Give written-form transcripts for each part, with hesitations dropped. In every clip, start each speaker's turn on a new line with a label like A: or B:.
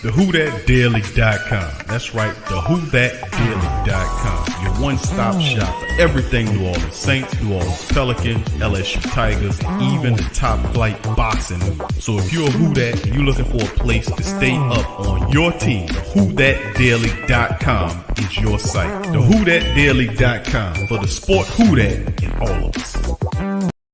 A: TheWhoThatDaily.com. That's right, TheWhoThatDaily.com. Your one-stop shop for everything New Orleans Saints, New Orleans Pelicans, LSU Tigers, even the top flight boxing news. So if you're a Who That and you're looking for a place to stay up on your team, TheWhoThatDaily.com is your site. TheWhoThatDaily.com for the sport Who That in all of us.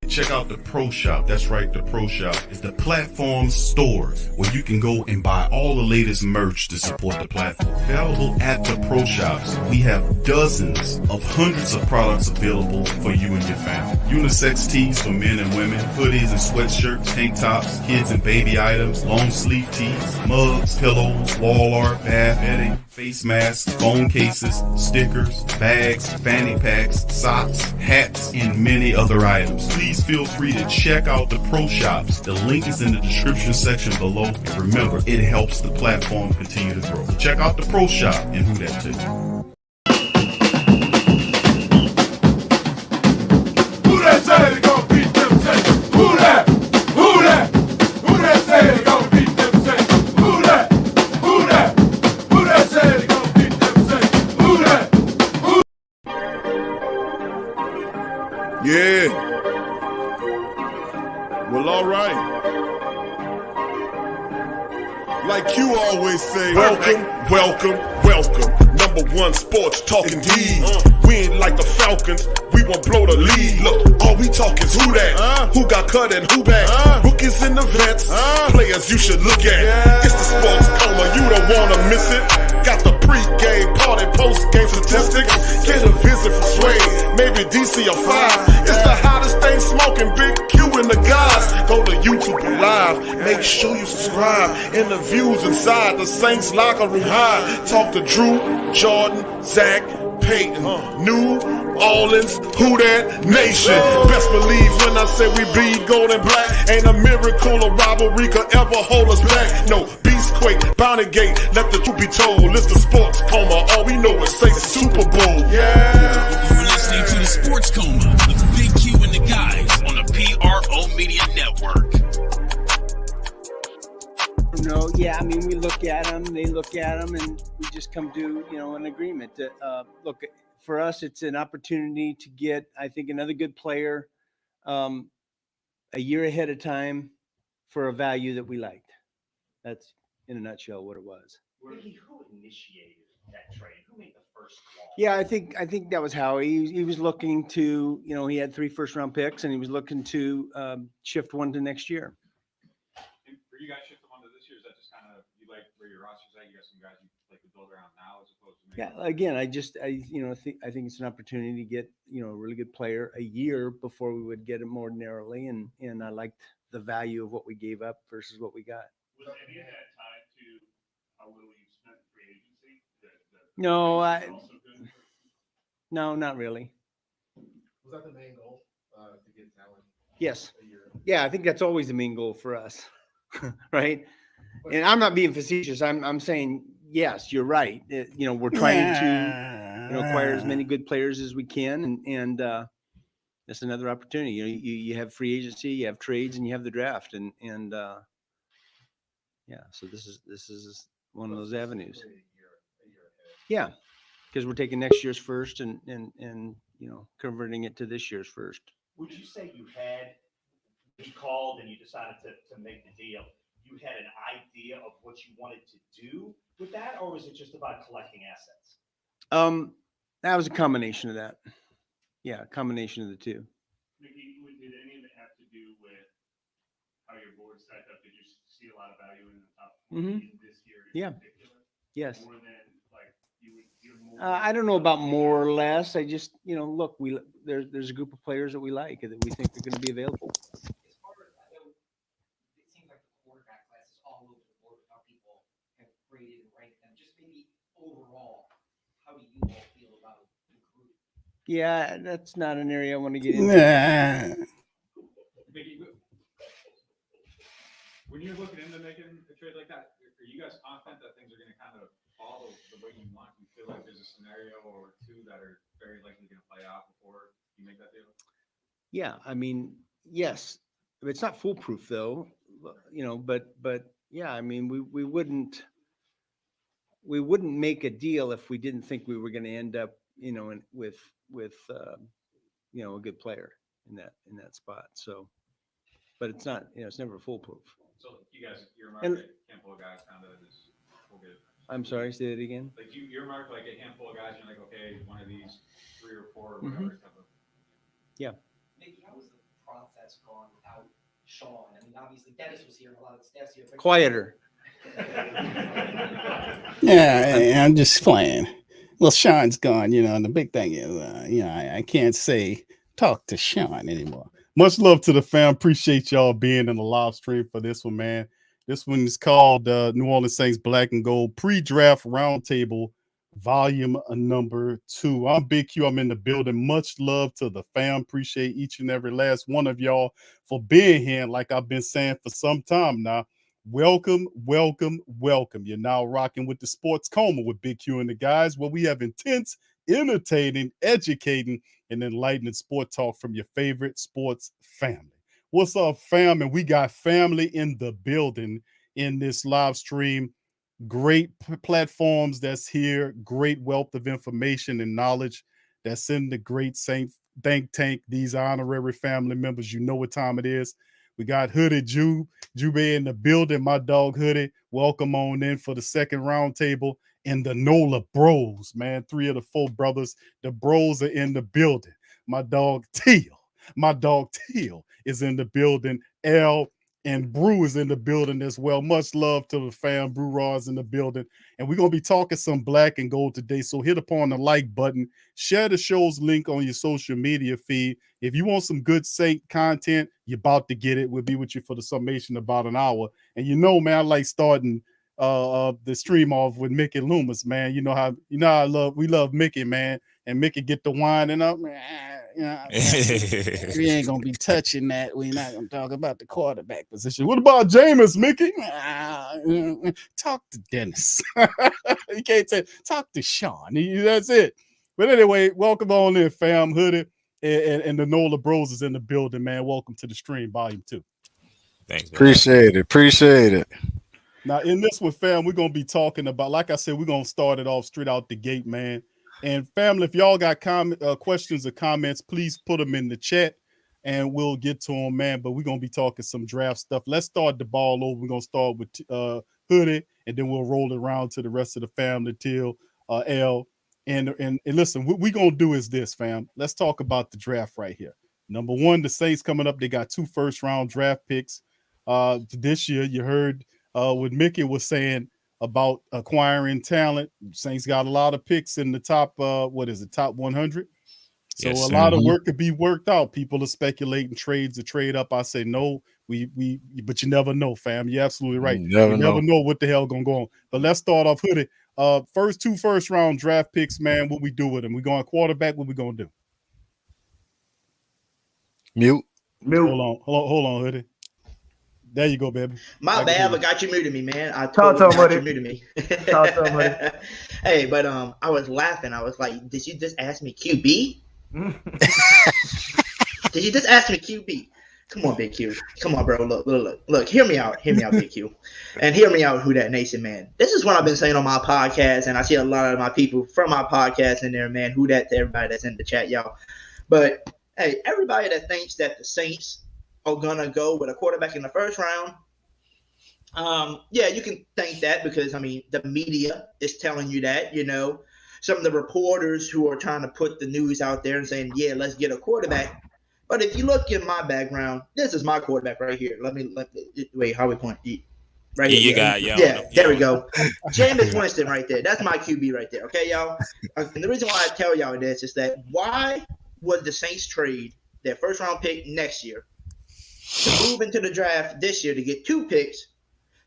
A: Check out the Pro Shop. That's right, the Pro Shop is the platform store where you can go and buy all the latest merch to support the platform. Available at the Pro Shops, we have dozens of hundreds of products available for you and your family. Unisex tees for men and women, hoodies and sweatshirts, tank tops, kids and baby items, long sleeve tees, mugs, pillows, wall art, bath bedding, face masks, phone cases, stickers, bags, fanny packs, socks, hats, and many other items. Please feel free to check out the Pro Shops. The link is in the description section below. And remember, it helps the platform continue to grow. Check out the Pro Shop and Who That too.
B: Who that say they gonna beat them Saints? Who that? Who that? Who that say they gonna beat them Saints? Who that? Who that? Who that say they gonna beat them Saints? Who that? Who?
C: Yeah. Well, all right. Like you always say, welcome, welcome, welcome. Number one sports talking D. We ain't like the Falcons, we won't blow the lead. Look, all we talk is who that, who got cut and who back. Rookies and the vets, players you should look at. It's the sports coma, you don't wanna miss it. Got the pre-game party, post-game statistics. Get a visit from Sway, maybe DC or 5. It's the hottest thing smoking, Big Q and the guys. Go to YouTube Live, make sure you subscribe. Interviews inside the Saints locker room high. Talk to Drew, Jordan, Zach, Payton, New Orleans, Who That Nation. Best believe when I say we bleed gold and black. Ain't a miracle or rivalry could ever hold us back. No, Beastquake, Bounty Gate, let the truth be told. It's the sports coma, all we know is say Super Bowl. Yeah.
D: You're listening to the Sports Coma with Big Q and the guys on the PRO Media Network.
E: No, yeah, I mean, we look at them, they look at them, and we just come to, an agreement. Look, for us, it's an opportunity to get, I think, another good player a year ahead of time for a value that we liked. That's, in a nutshell, what it was.
F: Ricky, who initiated that trade? Who made the first call?
E: Yeah, I think that was Howie. He was looking to, he had 3 first-round picks, and he was looking to shift one to next year.
G: And for you guys shifting one to this year, is that just kind of you like where your roster's at? You got some guys you like to build around now as opposed to
E: Yeah, again, I think it's an opportunity to get, a really good player a year before we would get him more narrowly, and I liked the value of what we gave up versus what we got.
H: Was any of that tied to how little you spent free agency?
E: No, no, not really.
I: Was that the main goal, to get talent?
E: Yes. Yeah, I think that's always the main goal for us, right? And I'm not being facetious. I'm saying, yes, you're right. We're trying to acquire as many good players as we can, and that's another opportunity. You have free agency, you have trades, and you have the draft, and so this is one of those avenues. Yeah, because we're taking next year's first and converting it to this year's first.
F: Would you say you called and you decided to make the deal? You had an idea of what you wanted to do with that, or was it just about collecting assets?
E: That was a combination of that. Yeah, a combination of the two.
H: Mickey, did any of it have to do with how your board stacked up? Did you see a lot of value in the top 40 this year in particular?
E: Yes.
H: More than like you're more.
E: I don't know about more or less. I just, look, there's a group of players that we like that we think are going to be available.
J: Rated and ranked them, just maybe overall, how do you all feel about the group?
E: Yeah, that's not an area I want to get into.
G: When you're looking into making a trade like that, are you guys confident that things are going to kind of fall the way you want? You feel like there's a scenario or two that are very likely going to play out before you make that deal?
E: Yeah, I mean, yes. It's not foolproof though, but yeah, I mean, we wouldn't. we wouldn't make a deal if we didn't think we were going to end up, with a good player in that spot. So, but it's not, it's never foolproof.
G: So you guys, your
E: And-
G: market, handful of guys kind of is we'll get.
E: I'm sorry, say that again.
G: Like you're marked like a handful of guys. You're like, okay, one of these 3 or 4 or
E: Mhm.
G: whatever. Type of,
E: Yeah.
J: Mickey, how was the process gone without Sean? I mean, obviously Dennis was here and a lot of the staff's here. but-
E: Quieter.
K: Yeah, I'm just playing. Well, Sean's gone, and the big thing is, I can't say talk to Sean anymore.
L: Much love to the fam. Appreciate y'all being in the live stream for this one, man. This one is called New Orleans Saints Black and Gold Pre-Draft Roundtable, Volume number 2. I'm Big Q. I'm in the building. Much love to the fam. Appreciate each and every last one of y'all for being here. And like I've been saying for some time now, welcome, welcome, welcome. You're now rocking with the Sports Coma with Big Q and the guys, where we have intense, entertaining, educating, and enlightening sport talk from your favorite sports family. What's up, fam? And we got family in the building in this live stream. Great platforms that's here, great wealth of information and knowledge that's in the great Saint think tank. These honorary family members, you know what time it is. We got Hoodie Jube in the building. My dog Hoodie, welcome on in for the second round table. And the Nola Bros, man, 3 of the 4 brothers. The Bros are in the building. My dog Teal is in the building. L and Brew is in the building as well. Much love to the fam. Brew Raw's in the building. And we're going to be talking some black and gold today. So hit upon the like button. Share the show's link on your social media feed. If you want some good Saint content, you're about to get it. We'll be with you for the summation in about an hour. And man, I like starting the stream off with Mickey Loomis, man. We love Mickey, man. And Mickey get the winding up.
K: We ain't gonna be touching that. We're not gonna talk about the quarterback position.
L: What about Jameis, Mickey?
K: Talk to Dennis. You can't say talk to Sean. That's it. But anyway, welcome on in, fam. Hoodie and the Nola Bros is in the building, man. Welcome to the stream, volume 2.
M: Thanks, man.
K: Appreciate it.
L: Now, in this one, fam, we're going to be talking about, like I said, we're going to start it off straight out the gate, man. And family, if y'all got questions or comments, please put them in the chat and we'll get to them, man. But we're going to be talking some draft stuff. Let's start the ball over. We're going to start with Hoodie, and then we'll roll it around to the rest of the family till L. And listen, what we're going to do is this, fam. Let's talk about the draft right here. Number 1, the Saints coming up. They got 2 first-round draft picks this year. You heard what Mickey was saying about acquiring talent. Saints got a lot of picks in the top, top 100. So
M: Yes,
L: a lot of work could be worked out. People are speculating trades to trade up. I say no, but you never know, fam. You're absolutely right. You never know what the hell gonna go on. But let's start off Hoodie. First 2 first-round draft picks, man. What we do with them? We going quarterback. What we gonna do?
K: Mute.
L: Hold on, Hoodie. There you go, baby.
N: My bad, but got you muted me, man. I
O: Talk to him,
N: got you
O: buddy.
N: muted me.
O: Talk to him, buddy.
N: Hey, but I was laughing. I was like, did you just ask me QB? Did you just ask me QB? Come on, Big Q. Come on, bro. Look. Hear me out, Big Q. And hear me out, Who That Nation, man. This is what I've been saying on my podcast, and I see a lot of my people from my podcast in there, man. Who that to everybody that's in the chat, y'all. But, hey, everybody that thinks that the Saints are going to go with a quarterback in the first round, yeah, you can think that because, the media is telling you that, Some of the reporters who are trying to put the news out there and saying, yeah, let's get a quarterback. But if you look in my background, this is my quarterback right here. Wait, how we point? Right here.
M: You got,
N: yeah, there we go. Jameis Winston right there. That's my QB right there. Okay, y'all? And the reason why I tell y'all this is that why would the Saints trade their first-round pick next year to move into the draft this year to get 2 picks,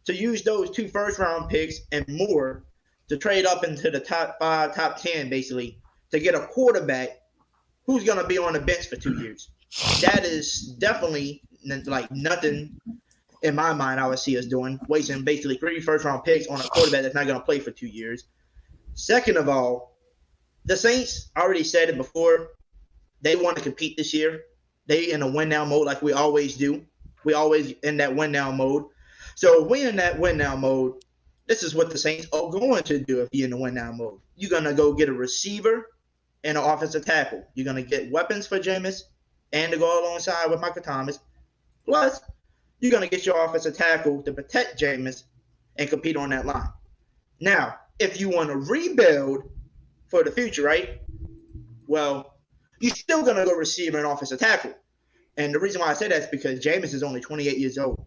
N: to use those 2 first-round picks and more to trade up into the top 5, top 10, basically, to get a quarterback who's going to be on the bench for 2 years? That is definitely like nothing in my mind I would see us doing, wasting basically 3 first-round picks on a quarterback that's not going to play for 2 years. Second of all, the Saints, I already said it before, they want to compete this year. They in a win-now mode like we always do. We always in that win-now mode. So if we in that win-now mode, this is what the Saints are going to do if you're in the win now mode. You're gonna go get a receiver and an offensive tackle. You're gonna get weapons for Jameis and to go alongside with Michael Thomas. Plus, you're gonna get your offensive tackle to protect Jameis and compete on that line. Now, if you want to rebuild for the future, right? Well, you're still gonna go receiver and offensive tackle. And the reason why I say that is because Jameis is only 28 years old.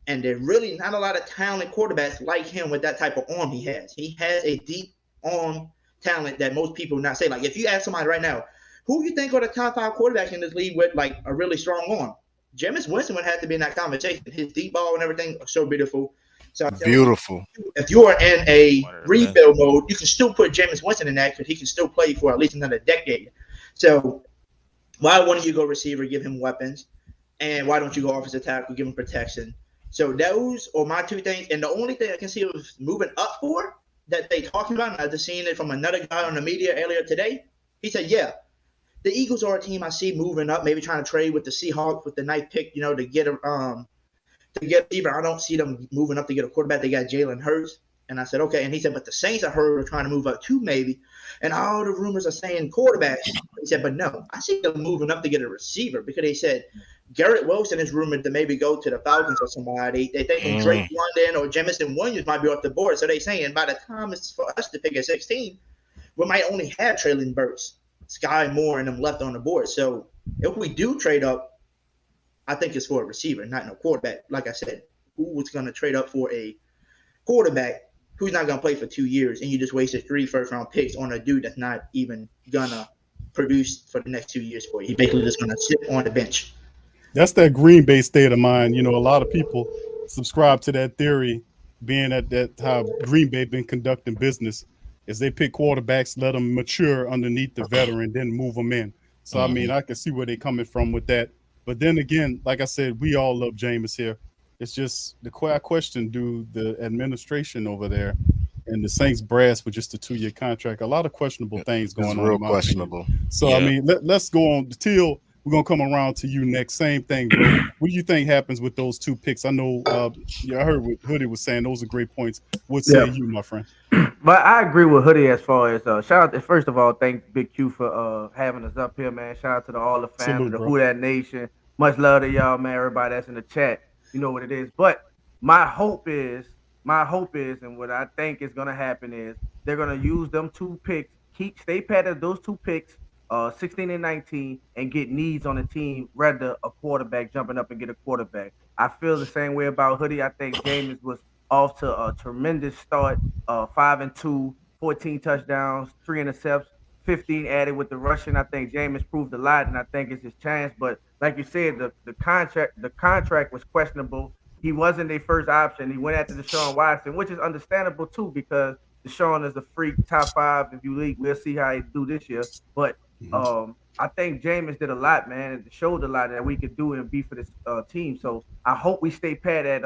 N: And there's really not a lot of talented quarterbacks like him with that type of arm he has. He has a deep arm talent that most people not say. Like, if you ask somebody right now, who you think are the top 5 quarterbacks in this league with, like, a really strong arm? Jameis Winston would have to be in that conversation. His deep ball and everything are so beautiful. So
M: beautiful.
N: If you are in a rebuild mode, you can still put Jameis Winston in that because he can still play for at least another decade. So why wouldn't you go receiver, give him weapons? And why don't you go offensive tackle, give him protection? So those are my 2 things. And the only thing I can see of moving up for that they talking about, and I just seen it from another guy on the media earlier today. He said, yeah, the Eagles are a team I see moving up, maybe trying to trade with the Seahawks with the 9th pick, to get a receiver. I don't see them moving up to get a quarterback. They got Jalen Hurts. And I said, okay. And he said, but the Saints I heard are trying to move up too, maybe. And all the rumors are saying quarterbacks. He said, but no, I see them moving up to get a receiver because they said Garrett Wilson is rumored to maybe go to the Falcons or somebody. They think Drake London or Jamison Williams might be off the board. So they saying by the time it's for us to pick at 16, we might only have Traylon Burks, Sky Moore, and them left on the board. So if we do trade up, I think it's for a receiver, not no quarterback. Like I said, who was going to trade up for a quarterback who's not going to play for 2 years, and you just wasted 3 first-round picks on a dude that's not even going to produce for the next 2 years for you. He's basically just going to sit on the bench.
L: That's that Green Bay state of mind. A lot of people subscribe to that theory, being that how Green Bay been conducting business is they pick quarterbacks, let them mature underneath the veteran, then move them in. So, I mean, I can see where they're coming from with that. But then again, like I said, we all love Jameis here. It's just the question, do the administration over there and the Saints brass with just a 2-year contract, a lot of questionable things going on.
M: Real questionable.
L: So, I mean, let's go on. Till we're going to come around to you next. Same thing, bro. What do you think happens with those 2 picks? I know, I heard what Hoodie was saying. Those are great points. What say you, my friend?
O: But I agree with Hoodie as far as shout out to, first of all, thank Big Q for having us up here, man. Shout out to all the family, the Who That Nation. Much love to y'all, man. Everybody that's in the chat, you know what it is. But my hope is, and what I think is gonna happen is they're gonna use them 2 picks, stay pat at those 2 picks, 16 and 19, and get needs on the team rather a quarterback jumping up and get a quarterback. I feel the same way about Hoodie. I think Jameis was off to a tremendous start, 5-2, 14 touchdowns, 3 interceptions, 15 added with the rushing. I think Jameis proved a lot, and I think it's his chance. But like you said, the contract was questionable. He wasn't their first option. He went after Deshaun Watson, which is understandable too, because Deshaun is a freak, top 5 if you league. We'll see how he do this year. But I think Jameis did a lot, man. It showed a lot that we could do and be for this team. So I hope we stay pat at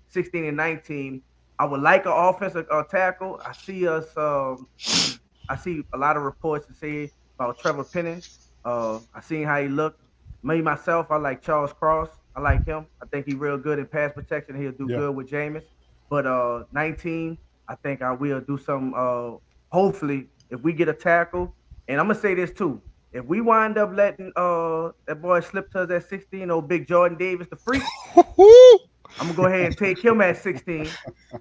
O: 16 and 19. I would like an offensive tackle. I see us. I see a lot of reports to say about Trevor Penning. I seen how he looked. Me myself, I like Charles Cross. I like him. I think he's real good in pass protection. He'll do good with Jameis. But 19, I think I will do some. Hopefully, if we get a tackle, and I'm gonna say this too. If we wind up letting that boy slip to us at 16, old Big Jordan Davis, the freak, I'm gonna go ahead and take him at 16,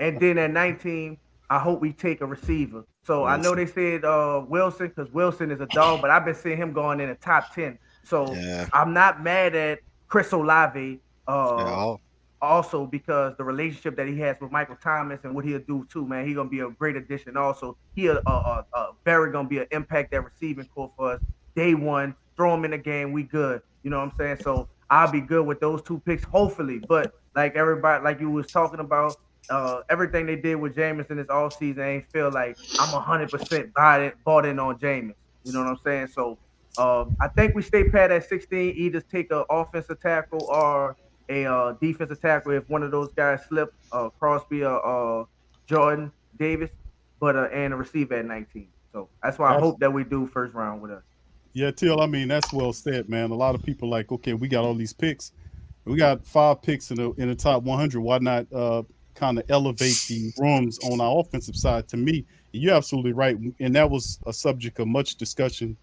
O: and then at 19, I hope we take a receiver. So I know they said Wilson, because Wilson is a dog, but I've been seeing him going in the top 10. So I'm not mad at Chris Olave also, because the relationship that he has with Michael Thomas and what he'll do too, man. He's gonna be a great addition. Also, he'll very gonna be an impact that receiving core for us. Day one, throw him in the game, we good. You know what I'm saying? So I'll be good with those 2 picks, hopefully. But like everybody, like you was talking about, everything they did with Jameis in this offseason, ain't feel like I'm 100% bought in on Jameis. You know what I'm saying? So I think we stay pat at 16, either take an offensive tackle or a defensive tackle if one of those guys slip, Crosby or Jordan Davis, but and a receiver at 19. So that's why I hope that we do first round with us.
L: Yeah, Till, I mean, that's well said, man. A lot of people like, okay, we got all these picks. We got 5 picks in the top 100. Why not kind of elevate the rooms on our offensive side. To me, you're absolutely right, and that was a subject of much discussion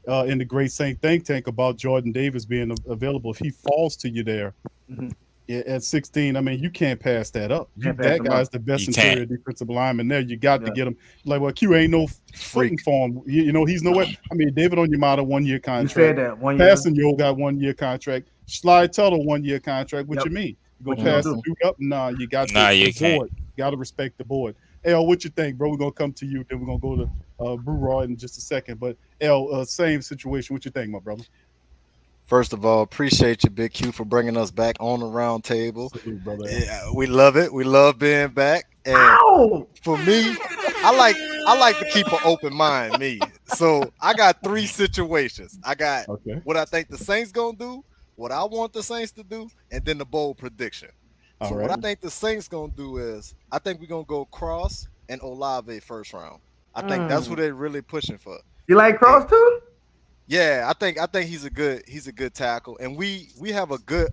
L: in the Great Saint think tank about Jordan Davis being available. If he falls to you there at 16, I mean, you can't pass that up. That guy's the best interior defensive lineman there. You got to get him. Like, well, Q ain't no footing for him. You know, he's nowhere. I mean, David Onyemata 1 year contract.
O: You said that 1 year.
L: Passing Yo got 1 year contract. Slide Tuttle 1 year contract. What you mean? You gonna pass the dude up? Nah, you got to
M: you can't.
L: board. Got to respect the board. L, what you think, bro? We're gonna come to you, then we're gonna go to Breaux in just a second. But L, same situation. What you think, my brother?
P: First of all, appreciate you, Big Q, for bringing us back on the round table.
L: Brother.
P: Yeah, we love it. We love being back. And for me, I like to keep an open mind, me. So I got 3 situations. I got what I think the Saints gonna do, what I want the Saints to do, and then the bold prediction. So what I think the Saints gonna do is I think we're gonna go Cross and Olave first round. I think that's what they're really pushing for.
O: You like Cross too?
P: Yeah, I think he's a good tackle, and we have a good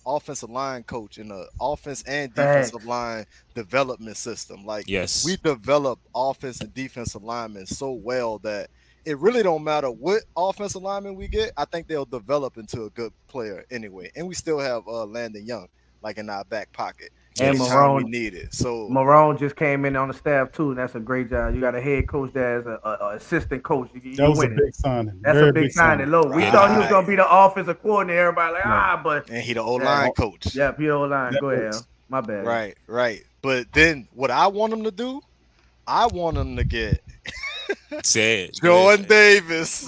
P: offensive line coach in the offense and defensive line development system. Like, we develop offense and defensive linemen so well that it really don't matter what offensive lineman we get. I think they'll develop into a good player anyway, and we still have Landon Young like in our back pocket.
O: And Marone,
P: we need it. So
O: Marone just came in on the staff too, and that's a great job. You got a head coach that is a assistant coach.
L: That was a big signing.
O: That's a big signing. Look, we thought he was gonna be the offensive coordinator. Everybody like but
P: and he the O-line coach.
O: Yeah, he the O-line. Go ahead, Al. My bad.
P: Right. But then what I want him to do, I want him to get Jordan Davis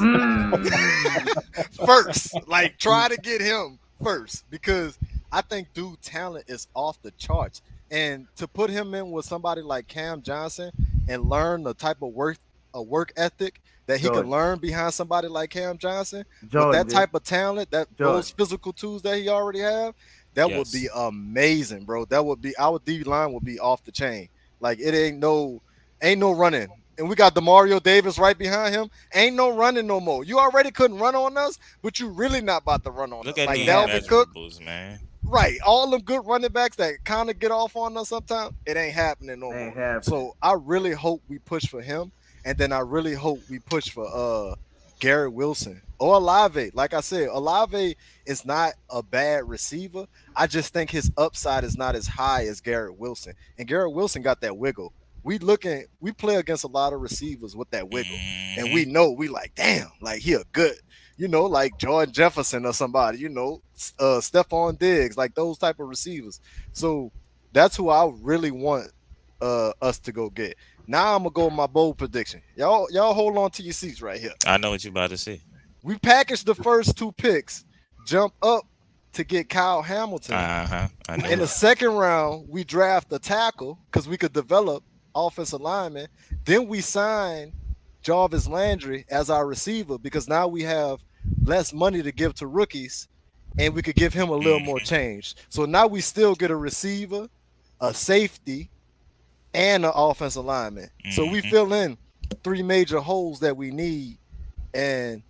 P: first. Like, try to get him first, because I think dude talent is off the charts. And to put him in with somebody like Cam Johnson and learn the type of work ethic that he can learn behind somebody like Cam Johnson, with that type of talent, those physical tools that he already have, that would be amazing, bro. That would be, our D line would be off the chain. Like, it ain't no running. And we got DeMario Davis right behind him. Ain't no running no more. You already couldn't run on us, but you really not about to run on us.
M: Look at
P: like
M: the
P: Dalvin Cook,
M: man.
P: Right. All them good running backs that kind of get off on us sometimes, it ain't happening no more. So I really hope we push for him. And then I really hope we push for Garrett Wilson or Olave. Like I said, Olave is not a bad receiver. I just think his upside is not as high as Garrett Wilson. And Garrett Wilson got that wiggle. We play against a lot of receivers with that wiggle. And we know, we like, damn, like he a good, like Jordan Jefferson or somebody, Stephon Diggs, like those type of receivers. So that's who I really want us to go get. Now I'm gonna go with my bold prediction. Y'all hold on to your seats right here.
M: I know what you're about to say.
P: We packaged the first 2 picks, jump up to get Kyle Hamilton. In the second round, we draft a tackle because we could develop offensive lineman. Then we sign Jarvis Landry as our receiver because now we have less money to give to rookies and we could give him a little more change. So now we still get a receiver, a safety, and an offensive lineman. So we fill in 3 major holes that we need and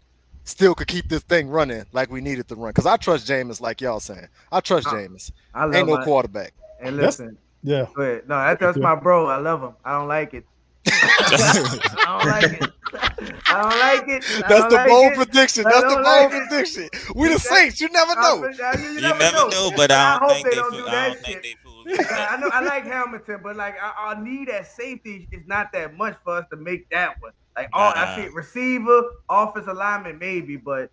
P: still could keep this thing running like we needed to run. Because I trust Jameis, like y'all saying. I trust Jameis. Ain't no quarterback.
O: And listen,
L: yeah.
O: But no, that's my bro. I love him. I don't like it. I don't like it.
P: That's the bold prediction. That's the bold prediction. We the Saints. You never know.
M: You never know, but I don't think they do that shit.
O: I know. I like Hamilton, but like our need at safety is not that much for us to make that one. Like I think receiver, offensive lineman, maybe, but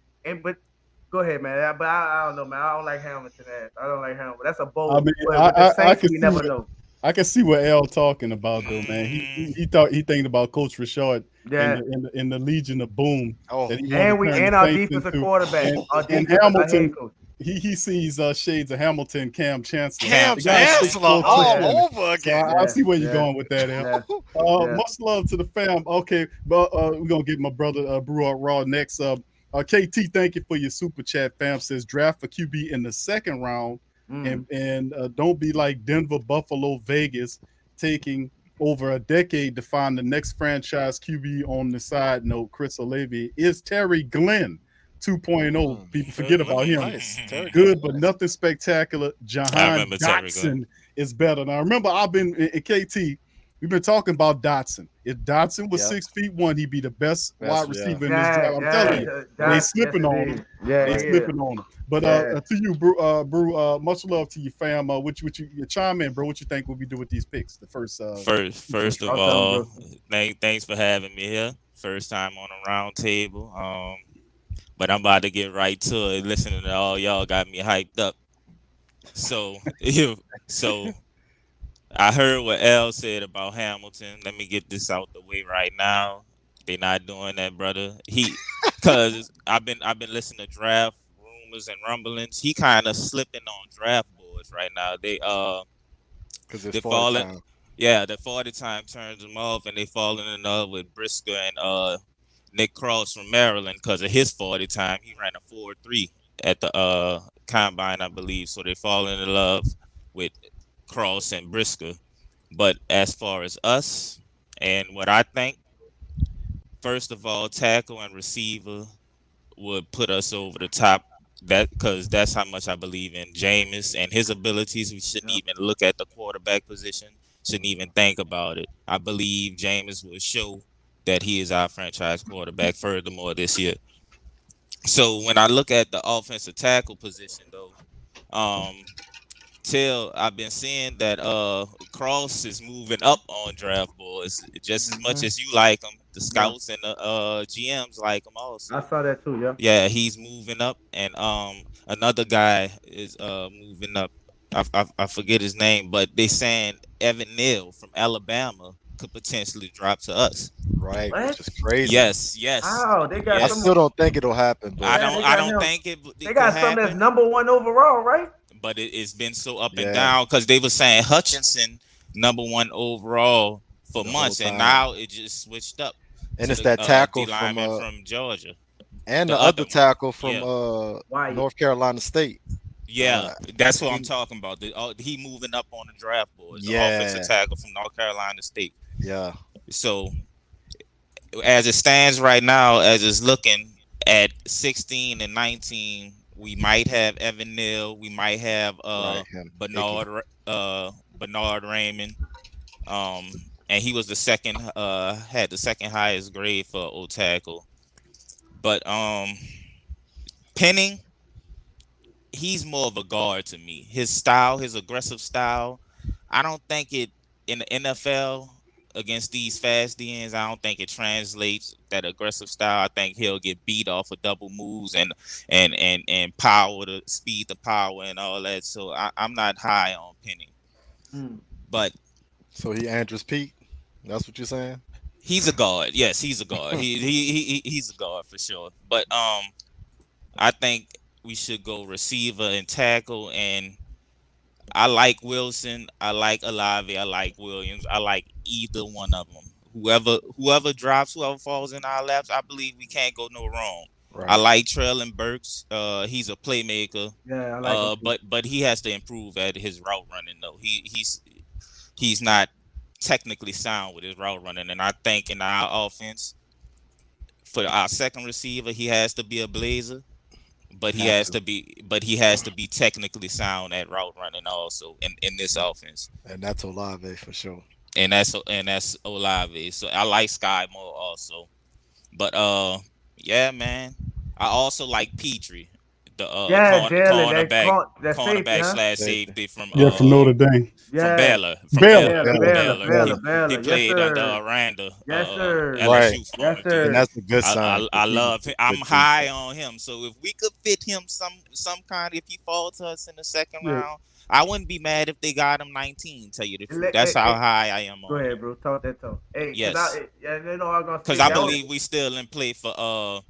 O: go ahead, man. But I don't know, man. I don't like Hamilton. I don't like Hamilton. That's a bold.
L: I mean, I can never know. I can see what L talking about though, man. He thinking about Coach Rashard in the Legion of Boom.
O: And our defensive quarterback.
L: And Hamilton. He sees shades of Hamilton, Cam Chancellor.
P: All over again.
L: So I see where you're going with that, L. Much love to the fam. Okay, but we're gonna get my brother Breaux Raw next. KT, thank you for your super chat. Fam says draft for QB in the second round. And don't be like Denver, Buffalo, Vegas, taking over a decade to find the next franchise QB. On the side note, Chris Olave, is Terry Glenn 2.0. People forget about him.
P: Nice.
L: Good, but nothing spectacular.
M: I
L: Jahan
M: remember Terry
L: Dotson is better. Now, remember, I've been in KT. We've been talking about Dotson. If Dotson was 6'1", he'd be the best wide receiver in this draft. I'm telling you, they slipping on him. They slipping on him. But to you, Brew, much love to you, fam. What you chime in, bro? What you think we'll be doing with these picks? The first
M: first of all, thanks for having me here. First time on a round table. But I'm about to get right to it. Listening to all y'all got me hyped up. So I heard what L said about Hamilton. Let me get this out the way right now. They not doing that, brother. Cause I've been listening to draft rumors and rumblings. He kind of slipping on draft boards right now.
P: Because
M: they're falling. Yeah, the 40 time turns them off, and they falling in love with Brisker and Nick Cross from Maryland because of his 40 time. He ran a 4.3 at the combine, I believe. So they falling in love with Cross and Brisker. But as far as us and what I think, first of all, tackle and receiver would put us over the top. That because that's how much I believe in Jameis and his abilities. We shouldn't even look at the quarterback position. Shouldn't even think about it. I believe Jameis will show that he is our franchise quarterback furthermore this year. So when I look at the offensive tackle position, though, I've been seeing that Cross is moving up on draft boards just as much as you like him. The scouts and the GMs like him also.
O: I saw that too. Yeah.
M: Yeah, he's moving up, and another guy is moving up. I forget his name, but they saying Evan Neal from Alabama could potentially drop to us.
P: Right, which is crazy.
M: Yes.
O: Oh, they got.
P: I still don't think it'll happen. But
M: I don't think it.
O: They got something that's #1 overall, right?
M: But it's been so up and down because they were saying Hutchinson #1 overall for months, and now it just switched up.
P: And it's that tackle
M: from Georgia,
P: and the other tackle from North Carolina State.
M: Yeah, that's what I'm talking about. He moving up on the draft board. The offensive tackle from North Carolina State.
P: Yeah.
M: So as it stands right now, as it's looking at 16 and 19, we might have Evan Neal. We might have Bernard Raymond. And he was the second, had the second highest grade for O tackle. But Penning, he's more of a guard to me. His style, his aggressive style, I don't think it in the NFL against these fast DNs. I don't think it translates that aggressive style. I think he'll get beat off of double moves and power to speed the power and all that. So I'm not high on Penning. But
P: so he Andrews Pete. That's what you're saying?
M: He's a guard. Yes, he's a guard. He's a guard for sure. But I think we should go receiver and tackle. And I like Wilson. I like Olave. I like Williams. I like either one of them. Whoever drops, whoever falls in our laps, I believe we can't go no wrong. Right. I like Treylon Burks. He's a playmaker.
O: Yeah, I like
M: but he has to improve at his route running though. He's not technically sound with his route running, and I think in our offense, for our second receiver, he has to be a blazer, but he has to be technically sound at route running also in this offense.
P: And that's Olave for sure.
M: And that's Olave. So I like Sky Moore also, but yeah, man, I also like Petrie, the cornerback / safety from
L: Notre Dame.
M: From Baylor.
O: Baylor.
M: He played under Aranda.
O: LSU.
P: And that's a good sign.
M: I love him. I'm high on him. So if we could fit him some kind, if he falls to us in the second round, I wouldn't be mad if they got him 19. Tell you the truth. That's how high I am on.
O: Go ahead, bro. Talk that talk. Hey,
M: yes.
O: Because
M: I believe we still in play for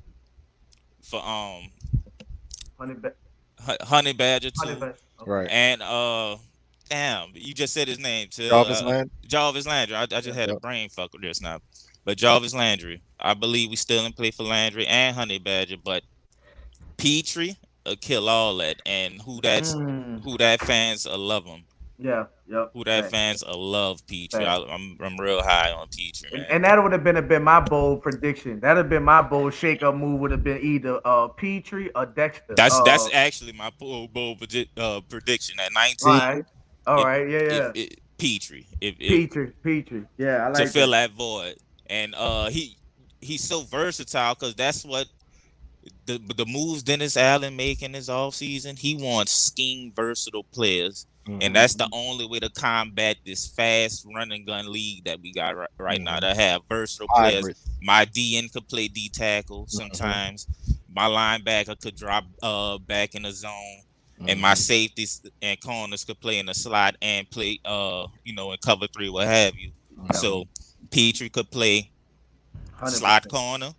M: Honey Badger too.
P: Right.
M: And damn, you just said his name too. Jarvis Landry. I just had a brain fuck with this now. But Jarvis Landry. I believe we still in play for Landry and Honey Badger, but Petrie will kill all that. And who that fans will love him.
O: Yeah, yep.
M: Who that fans love Petrie. I'm real high on Petrie, man.
O: And that would have been my bold prediction. That would have been my bold shake-up move. Would have been either Petrie or Dexter.
M: That's actually my bold prediction at 19.
O: All right, yeah.
M: Petrie.
O: Petrie. Yeah, I like
M: to fill that void, and he's so versatile because that's what the moves Dennis Allen make in his offseason. He wants scheme versatile players. And that's the only way to combat this fast running gun league that we got right now. To have versatile players. My DN could play D tackle sometimes. My linebacker could drop back in the zone. And my safeties and corners could play in the slot and play in cover 3, what have you. So Petrie could play 100%. Slot corner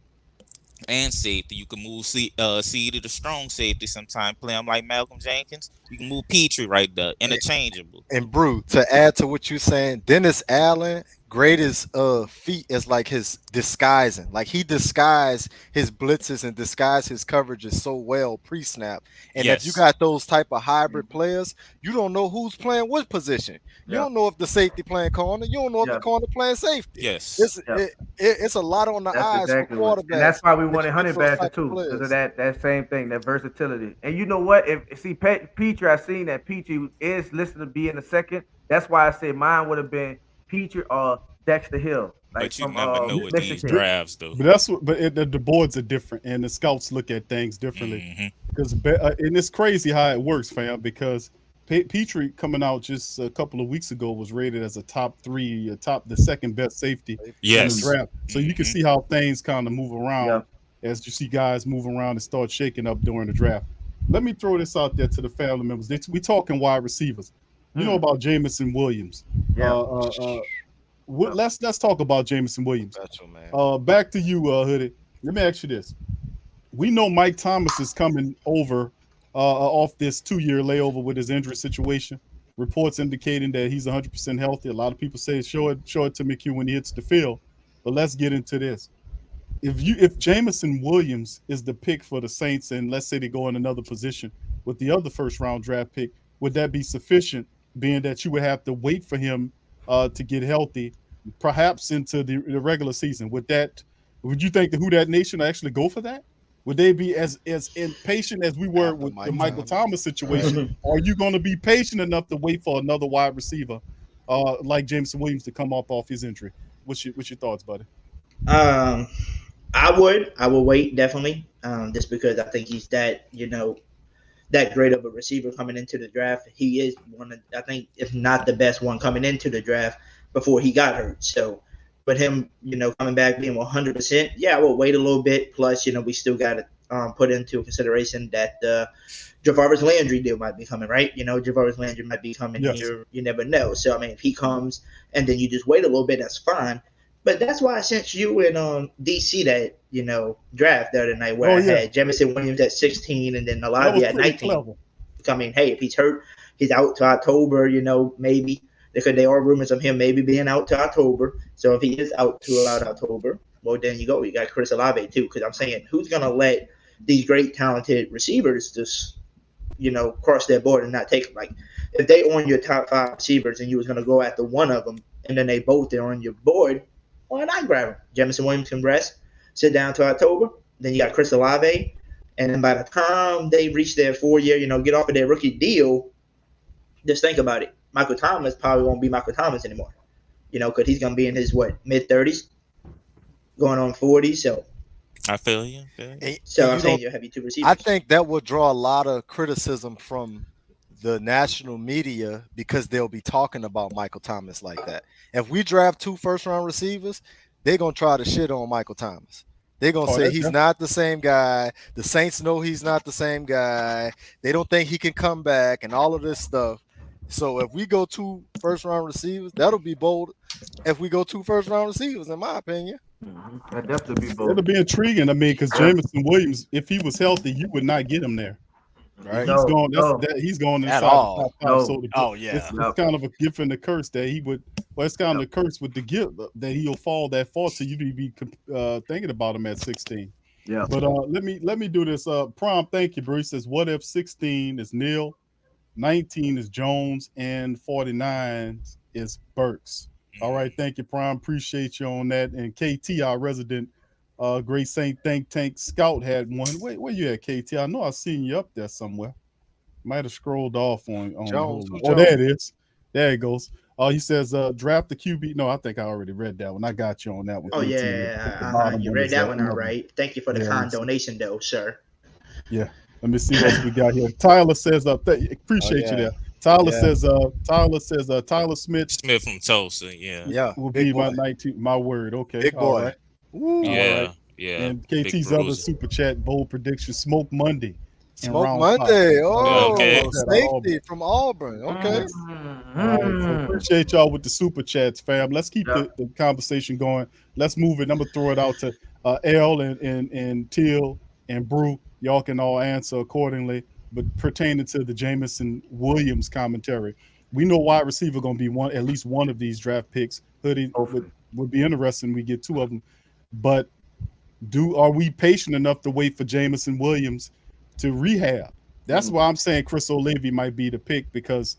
M: and safety. You can move C to the strong safety sometime. Play him like Malcolm Jenkins. You can move Petrie right there, interchangeable.
P: And Brew, to add to what you're saying, Dennis Allen greatest feat is like his disguising. Like he disguised his blitzes and disguised his coverages so well pre-snap. And if you got those type of hybrid players, you don't know who's playing what position. You don't know if the safety playing corner. You don't know if the corner playing safety. It's a lot on the eyes for quarterbacks.
O: And that's why we wanted Honey Badger too, because of that same thing, that versatility. And you know what? Petrie, I seen that Petrie is listed to be in the second. That's why I said mine would have been Petrie or Dexter Hill.
M: But you never know with these drafts, though.
L: But that's what. But the boards are different, and the scouts look at things differently. Because and it's crazy how it works, fam. Because Petrie coming out just a couple of weeks ago was rated as a top 3, the second best safety in the draft. So you can see how things kind of move around as you see guys move around and start shaking up during the draft. Let me throw this out there to the family members. We talking wide receivers. You know about Jameis Williams. Let's talk about Jameis Williams. Back to you, Hoodie. Let me ask you this. We know Mike Thomas is coming over off this 2-year layover with his injury situation. Reports indicating that he's 100% healthy. A lot of people say show it to McHugh when he hits the field. But let's get into this. If Jameis Williams is the pick for the Saints, and let's say they go in another position with the other first-round draft pick, would that be sufficient, being that you would have to wait for him to get healthy, perhaps into the regular season? Would you think the Who Dat Nation would actually go for that? Would they be as impatient as we were with the Michael Thomas situation? Are you going to be patient enough to wait for another wide receiver like Jameis Williams to come off his injury? What's your thoughts, buddy?
N: I would wait, definitely, just because I think he's that great of a receiver coming into the draft. He is one of, I think, if not the best one coming into the draft before he got hurt. So, but him, coming back being 100%, I will wait a little bit. Plus, we still got to put into consideration that the Jarvis Landry deal might be coming, right? Jarvis Landry might be coming here. You never know. So, I mean, if he comes and then you just wait a little bit, that's fine. But that's why I sent you and DC that, draft the other night where I had Jameis Williams at 16 and then Olavi at 19. Clever. I mean, hey, if he's hurt, he's out to October, maybe. Because there are rumors of him maybe being out to October. So if he is out to about October, well, then you go. You got Chris Olave too. Because I'm saying, who's going to let these great, talented receivers just, cross their board and not take them? Like, if they on your top 5 receivers and you was going to go after one of them and then they both are on your board, why not grab him? Jameis Williams can rest, sit down to October. Then you got Chris Olave. And then by the time they reach their 4-year, get off of their rookie deal, just think about it. Michael Thomas probably won't be Michael Thomas anymore, because he's going to be in his, mid-30s, going on 40. So
M: I feel you.
N: So I'm saying you have your 2 receivers.
P: I think that will draw a lot of criticism from the national media because they'll be talking about Michael Thomas like that. If we draft 2 first-round receivers, they're going to try to shit on Michael Thomas. They're going to say he's not the same guy. The Saints know he's not the same guy. They don't think he can come back and all of this stuff. So if we go 2 first-round receivers, that'll be bold. If we go 2 first-round receivers, in my opinion.
O: That definitely be bold.
L: It'll be intriguing. I mean, because Jameis Williams, if he was healthy, you would not get him there. Right? He's going inside the top 5. So it's kind of a gift and a curse that he would. Well, it's kind of a curse with the gift that he'll fall that far to you to be thinking about him at 16. Yeah. But let me do this. Prom, thank you, Bruce. Says, what if 16 is nil? 19 is Jones, and 49 is Burks. All right, thank you, Prime. Appreciate you on that. And KT, our resident Great Saint Think Tank Scout, had one. Where you at, KT? I know I seen you up there somewhere. Might have scrolled off on
P: Jones.
L: Oh, there it is. There it goes. He says, draft the QB. No, I think I already read that one. I got you on that one.
N: Oh,
L: KT.
N: yeah. You read that one all right. Thank you for the kind donation, though, sir.
L: Yeah. Let me see what we got here. Tyler says, appreciate you there. Tyler says, Tyler Smith
M: from Tulsa, yeah.
L: Will be my 19, my word. Okay.
P: Big boy.
L: All right.
P: Ooh.
M: Yeah, yeah.
L: And KT's other super chat, bold prediction, Smoke Monday.
P: Smoke Monday. Oh,
M: okay.
P: safety from Auburn. Okay.
L: All right, so appreciate y'all with the super chats, fam. Let's keep the conversation going. Let's move it. I'm gonna throw it out to L and Teal and Brew. Y'all can all answer accordingly. But pertaining to the Jameis Williams commentary, we know wide receiver gonna be at least one of these draft picks. Hoodie would be interesting. We get two of them, but are we patient enough to wait for Jameis Williams to rehab? That's why I'm saying Chris Olave might be the pick, because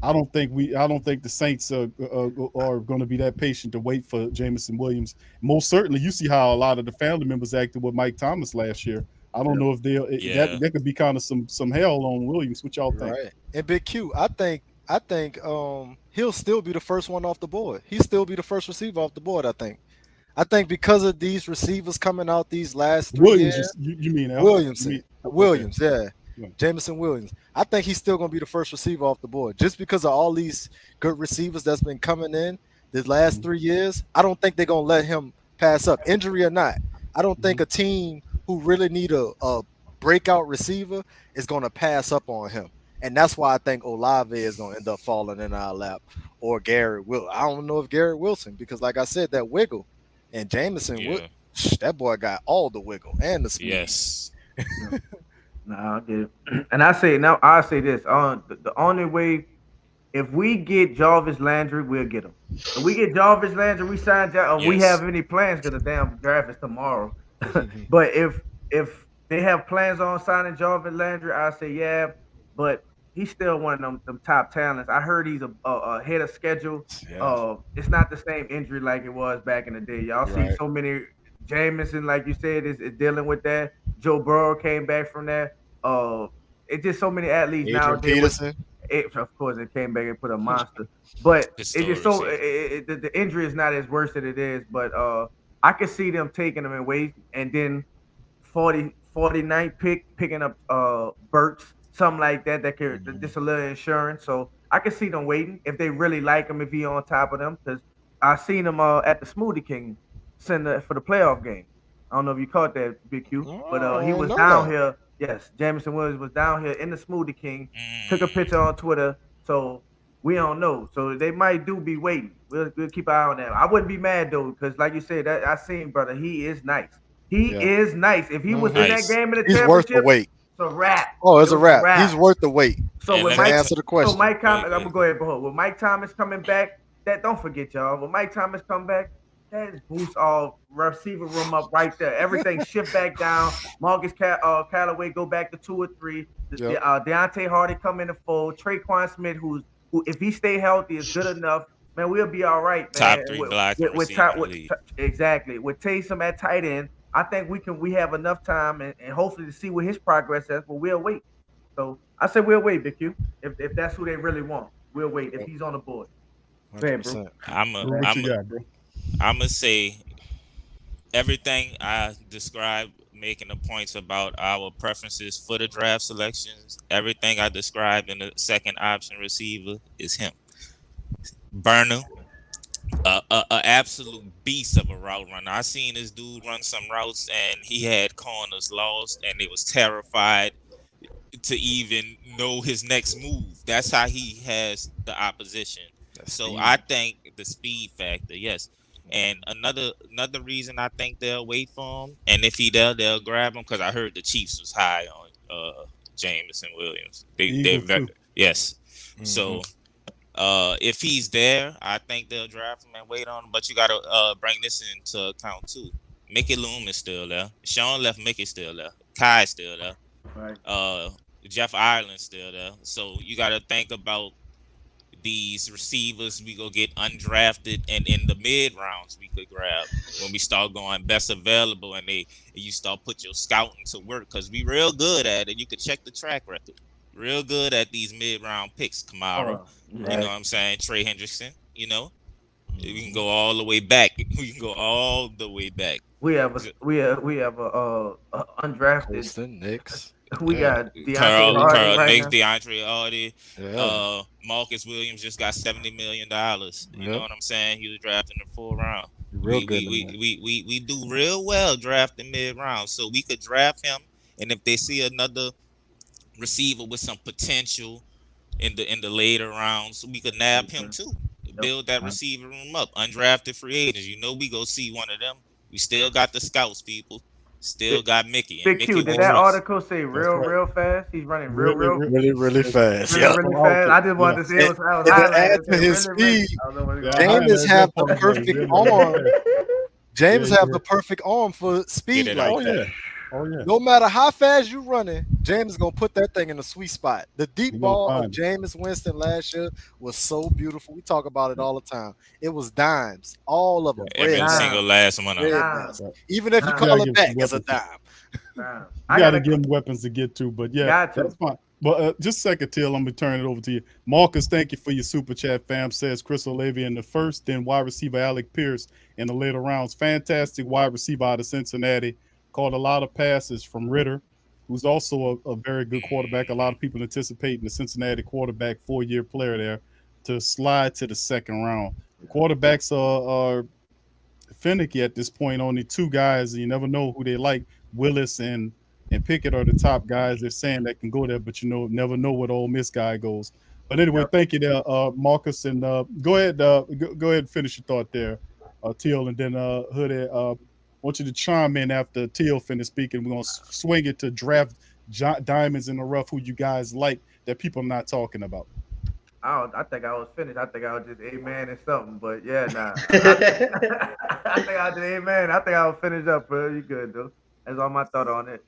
L: I don't think the Saints are going to be that patient to wait for Jameis Williams. Most certainly, you see how a lot of the family members acted with Mike Thomas last year. I don't know if that could be kind of some hell on Williams. What y'all think?
P: Right. And Big Q, I think he'll still be the first one off the board. He'll still be the first receiver off the board. I think because of these receivers coming out these last 3 years.
L: You mean
P: Williams? Williams, yeah. Jameis Williams. I think he's still going to be the first receiver off the board just because of all these good receivers that's been coming in the last 3 years. I don't think they're going to let him pass up, injury or not. I don't think a team who really need a breakout receiver is going to pass up on him. And that's why I think Olave is going to end up falling in our lap, or Garrett Wilson. I don't know if Garrett Wilson, because like I said, that wiggle. And Jameson, that boy got all the wiggle and the speed.
M: Yes.
O: Nah, I get it. And I say this: the only way, if we get Jarvis Landry, we'll get him. If we get Jarvis Landry, we sign. We have any plans, because the damn draft is tomorrow. But if they have plans on signing Jarvis Landry, I say yeah. But he's still one of them top talents. I heard he's ahead of schedule. It's not the same injury like it was back in the day. Y'all see so many. Jameson, like you said, is dealing with that. Joe Burrow came back from that. It's just so many athletes now. Of course, it came back and put a monster. But it's just so the injury is not as worse as it is. But I could see them taking them and waiting, and then 49th picking up Burks, something like that. That could just a little insurance. So I could see them waiting if they really like him, if he on top of them, because I seen him at the Smoothie King Center for the playoff game. I don't know if you caught that, Big Q, but he was down here. Yes, Jameis Williams was down here in the Smoothie King. Took a picture on Twitter, so we don't know. So they might be waiting. We'll keep an eye on that. I wouldn't be mad though, because like you said, that I seen, brother, he is nice. He is nice. If he was in that game in the championship,
P: worth the wait.
O: It's a wrap.
P: Oh, it's a wrap. He's worth the wait.
O: So
P: when Mike answer the question,
O: so Mike Thomas, I'm gonna go ahead, with Mike Thomas coming back, don't forget y'all. When Mike Thomas come back, that boosts all receiver room up right there. Everything shift back down. Marcus Callaway go back to 2 or 3. Deontay Hardy come in the fold. Traquan Smith, who if he stay healthy is good enough, man, we'll be all right, man.
M: Top 3 black receiver.
O: Exactly. With Taysom at tight end, I think we have enough time and hopefully to see what his progress is, but we'll wait. So I say we'll wait, Big Q. If that's who they really want, we'll wait if he's on the board.
M: I'm gonna say everything I described, making the points about our preferences for the draft selections. Everything I described in the second option receiver is him. Burner, a absolute beast of a route runner. I seen this dude run some routes, and he had corners lost, and they was terrified to even know his next move. That's how he has the opposition. I think the speed factor, yes. And another reason I think they'll wait for him, and if he there, they'll grab him, because I heard the Chiefs was high on Jameis Williams. Yes. Mm-hmm. So if he's there, I think they'll draft him and wait on him. But you got to bring this into account too. Mickey Loomis still there. Sean left Mickey still there. Kai still there.
O: Right.
M: Jeff Ireland's still there. So you got to think about these receivers we go get undrafted and in the mid rounds we could grab when we start going best available and you start put your scouting to work because we real good at it. You could check the track record. Real good at these mid round picks, Kamara. You know what I'm saying? Trey Hendrickson, you know. We can go all the way back. We can go all the way back.
O: We have a undrafted
P: Colston, Knicks.
O: We got Deontay
M: Carl
O: Hardy right
M: Knicks,
O: now.
M: DeAndre Hardy,
P: Yeah.
M: Marcus Williams just got $70 million. You know
P: Yep.
M: what I'm saying? He was drafted in the 4th round.
P: Real good in that.
M: We do real well drafting mid round. So we could draft him, and if they see another receiver with some potential in the later rounds, we could nab him too. Build that receiver room up. Undrafted free agents. You know we go see one of them. We still got the scouts, people. Still got Mickey. And
O: Big Q,
M: Mickey
O: did
M: will
O: that
M: trust.
O: article say real fast? He's running
P: Really fast.
O: really,
P: Yeah.
O: really fast. I just wanted to see it was
P: And to add to his speed, Jameis have the perfect arm. James have the perfect arm for speed like that.
L: Oh yeah.
P: No matter how fast you running, James is gonna put that thing in the sweet spot. The deep ball of Jameis Winston last year was so beautiful. We talk about it all the time. It was dimes, all of them.
M: Every single last one of them.
P: Even if you call it back, it's a dime.
L: You got to give them weapons to get to, but yeah, that's fine. But just a second, Till, I'm gonna turn it over to you. Marcus, thank you for your super chat, fam. Says Chris Olave in the first, then wide receiver Alec Pierce in the later rounds. Fantastic wide receiver out of Cincinnati. Caught a lot of passes from Ritter, who's also a very good quarterback. A lot of people anticipating the Cincinnati quarterback, 4-year player there, to slide to the 2nd round. Quarterbacks are finicky at this point. Only 2 guys, and you never know who they like. Willis and Pickett are the top guys. They're saying that can go there, but you never know where the Ole Miss guy goes. But anyway, thank you there, Marcus. And go ahead and finish your thought there, Teal, and then Hoodie. I want you to chime in after Teal finished speaking. We're gonna swing it to draft diamonds in the rough who you guys like that people are not talking about.
O: I think I was finished. I think I was just amen and something, but yeah, nah. I think I did amen. I think I was finished up, bro. You good, though. That's all my thought on it.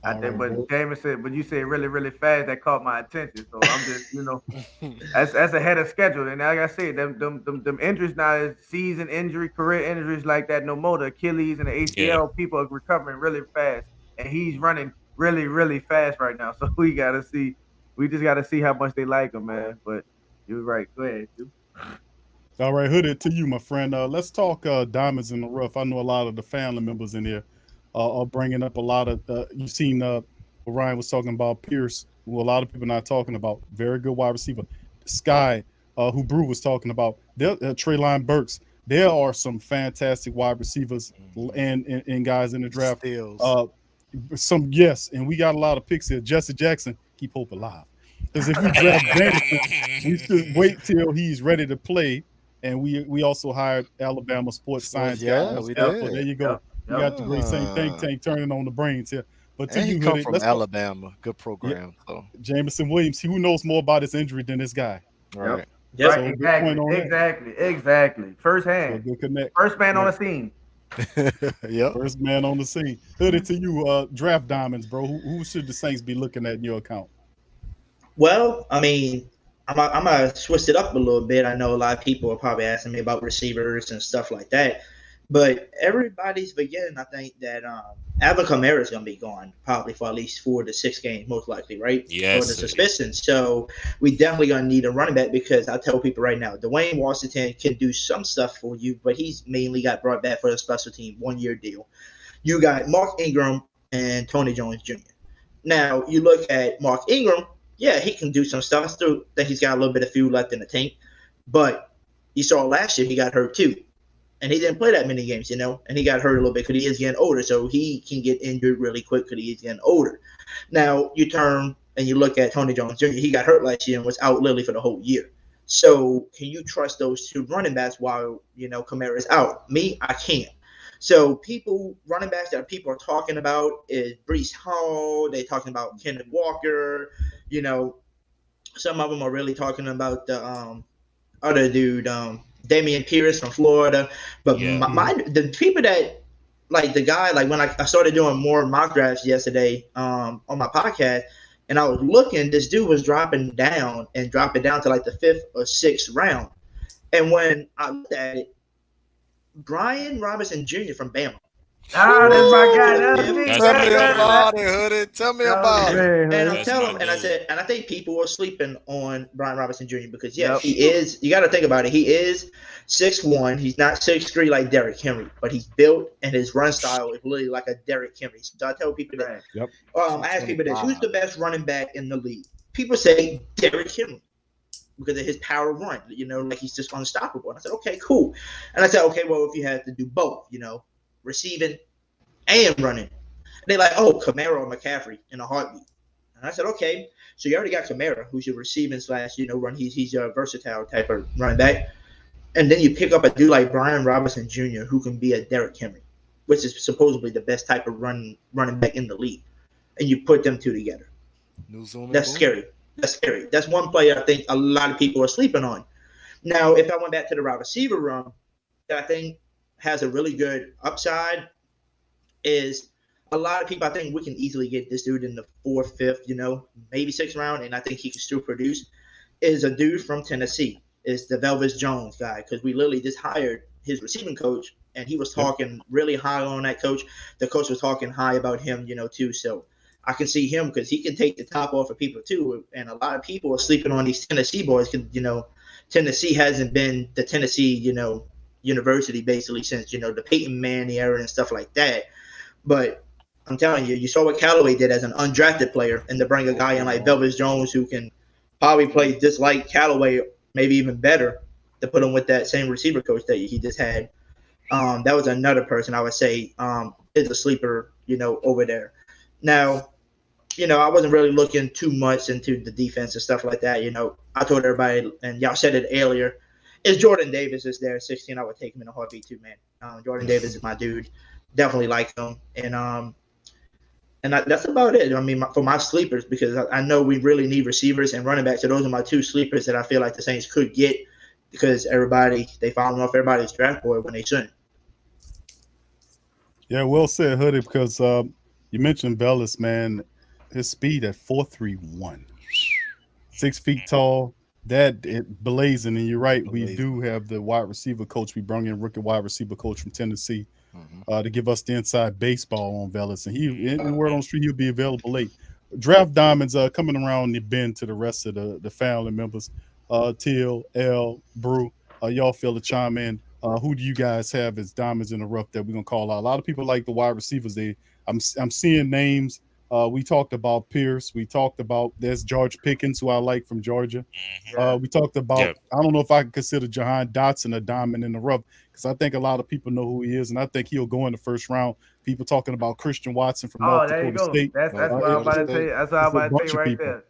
O: I think, but James said, but you said really, really fast. That caught my attention. So I'm just, that's ahead of schedule. And like I said, them injuries now is season injury, career injuries like that. No more. The Achilles and the ACL, people are recovering really fast, and he's running really, really fast right now. So we gotta see. We just gotta see how much they like him, man. But you're right. Go ahead, dude.
L: All right, Hoodie, to you, my friend. Let's talk diamonds in the rough. I know a lot of the family members in here are bringing up a lot of. You've seen what Ryan was talking about, Pierce, who a lot of people are not talking about. Very good wide receiver. Sky, who Brew was talking about. Treylon Burks. There are some fantastic wide receivers and guys in the draft. And we got a lot of picks here. Jesse Jackson, keep hope alive. Because if we draft Jameson, we should wait till he's ready to play. And we also hired Alabama sports science guy.
P: We
L: So
P: did.
L: there you go. You got the great same think tank turning on the brains here. But to
P: And
L: you,
P: he come
L: Hoodie,
P: from
L: let's
P: Alabama. Good program. So.
L: Jameson Williams, who knows more about his injury than this guy?
P: Right.
O: Yep.
L: So good point on that.
O: Exactly. First hand.
L: So good connect.
O: First man on the scene.
P: Yep.
L: First man on the scene. Hoodie, to you, draft diamonds, bro. Who should the Saints be looking at in your account?
N: Well, I mean, I'm gonna switch it up a little bit. I know a lot of people are probably asking me about receivers and stuff like that, but everybody's forgetting. I think that Alvin Kamara is gonna be gone probably for at least 4 to 6 games, most likely, right?
M: Yes.
N: For the suspicion. So we definitely gonna need a running back because I tell people right now, Dwayne Washington can do some stuff for you, but he's mainly got brought back for the special team 1-year deal. You got Mark Ingram and Tony Jones Jr. Now you look at Mark Ingram. Yeah, he can do some stuff. I still think he's got a little bit of fuel left in the tank. But you saw last year he got hurt too. And he didn't play that many games, and he got hurt a little bit because he is getting older. So he can get injured really quick because he is getting older. Now you turn and you look at Tony Jones Jr. He got hurt last year and was out literally for the whole year. So can you trust those 2 running backs while, Kamara is out? Me, I can't. So running backs that people are talking about is Breece Hall. They're talking about Kenneth Walker. Some of them are really talking about the other dude, Damian Pierce from Florida. But the people that, like the guy, like when I started doing more mock drafts yesterday on my podcast, And I was looking, this dude was dropping down to like the 5th or 6th round. And when I looked at it, Brian Robinson Jr. from Bama.
O: Ah, that's my guy. That's me.
P: Tell me about it, Hoodie. Tell me about it.
N: And I'm telling him, and I said, and I think people are sleeping on Brian Robinson Jr. because he is. You got to think about it. He is 6'1". He's not 6'3" like Derrick Henry, but he's built, and his run style is literally like a Derrick Henry. So I tell people that. I ask people this: who's the best running back in the league? People say Derrick Henry because of his power run. Like he's just unstoppable. And I said, okay, cool. And I said, okay, well, if you had to do both, receiving and running. And they're like, oh, Kamara or McCaffrey in a heartbeat. And I said, okay, so you already got Kamara, who's your receiving / run. He's a versatile type of running back. And then you pick up a dude like Brian Robinson Jr., who can be a Derrick Henry, which is supposedly the best type of running back in the league. And you put them two together. That's scary. That's scary. That's one player I think a lot of people are sleeping on. Now, if I went back to the wide receiver room, that I think has a really good upside is a lot of people, I think we can easily get this dude in the 4th, 5th, maybe 6th round, and I think he can still produce, is a dude from Tennessee. It's the Velvis Jones guy, because we literally just hired his receiving coach, and he was talking really high on that coach. The coach was talking high about him, too. So I can see him because he can take the top off of people, too. And a lot of people are sleeping on these Tennessee boys because, Tennessee hasn't been the Tennessee, university basically since, the Payton Manning era and stuff like that. But I'm telling you, you saw what Callaway did as an undrafted player, and to bring a guy in like Velvis Jones who can probably play just like Callaway, maybe even better, to put him with that same receiver coach that he just had. That was another person I would say is a sleeper, over there. Now, I wasn't really looking too much into the defense and stuff like that. I told everybody, and y'all said it earlier, if Jordan Davis is there at 16, I would take him in a heartbeat too, man. Jordan Davis is my dude. Definitely like him. And that's about it. I mean, for my sleepers, because I know we really need receivers and running backs. So those are my two sleepers that I feel like the Saints could get because they following off everybody's draft board when they shouldn't.
L: Yeah, well said, Hoodie, because you mentioned Bellis, man. His speed at 4.31. 6 feet tall. That blazing, and you're right. We do have the wide receiver coach. We brought in rookie wide receiver coach from Tennessee to give us the inside baseball on Vellis. And in word on the street, he'll be available late. Draft diamonds coming around the bend to the rest of the family members. Teal, L, Brew, y'all feel to chime in. Who do you guys have as diamonds in the rough that we're gonna call out? A lot of people like the wide receivers. I'm seeing names. We talked about Pierce. We talked about there's George Pickens, who I like from Georgia. We talked about, I don't know if I can consider Jahan Dotson a diamond in the rough because I think a lot of people know who he is, and I think he'll go in the first round. People talking about Christian Watson from North Dakota State.
O: That's what I'm about to tell you. That's what I'm about to tell you right there.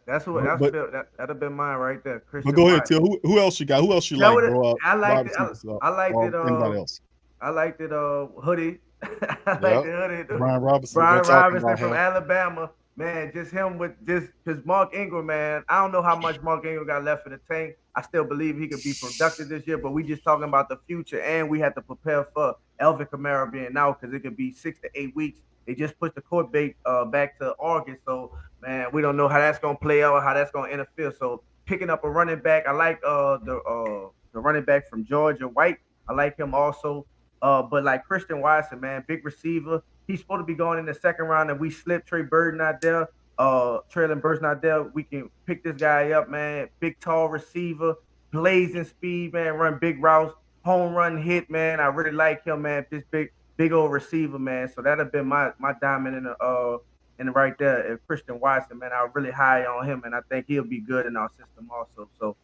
O: That'd have been mine right there. Christian
L: but go ahead,
O: Watson.
L: Till. Who else you got? Who else you like, bro?
O: I liked it.
L: Anybody else?
O: I liked it. Hoodie. I liked it. Hoodie.
L: Brian Robinson.
O: Brian Robinson from Alabama. Man, just him with because Mark Ingram, man, I don't know how much Mark Ingram got left in the tank. I still believe he could be productive this year, but we just talking about the future, and we have to prepare for Alvin Kamara being out because it could be 6 to 8 weeks. They just pushed the court date back to August, so man, we don't know how that's gonna play out, how that's gonna interfere. So picking up a running back, I like the running back from Georgia, White. I like him also, but like Christian Watson, man, big receiver. He's supposed to be going in the second round, and we slipped Trey Burton out there. Traylon Burton out there. We can pick this guy up, man. Big, tall receiver, blazing speed, man. Run big routes, home run hit, man. I really like him, man. This big old receiver, man. So that'd have been my diamond in the right there. If Christian Watson, man, I'm really high on him, and I think he'll be good in our system also. So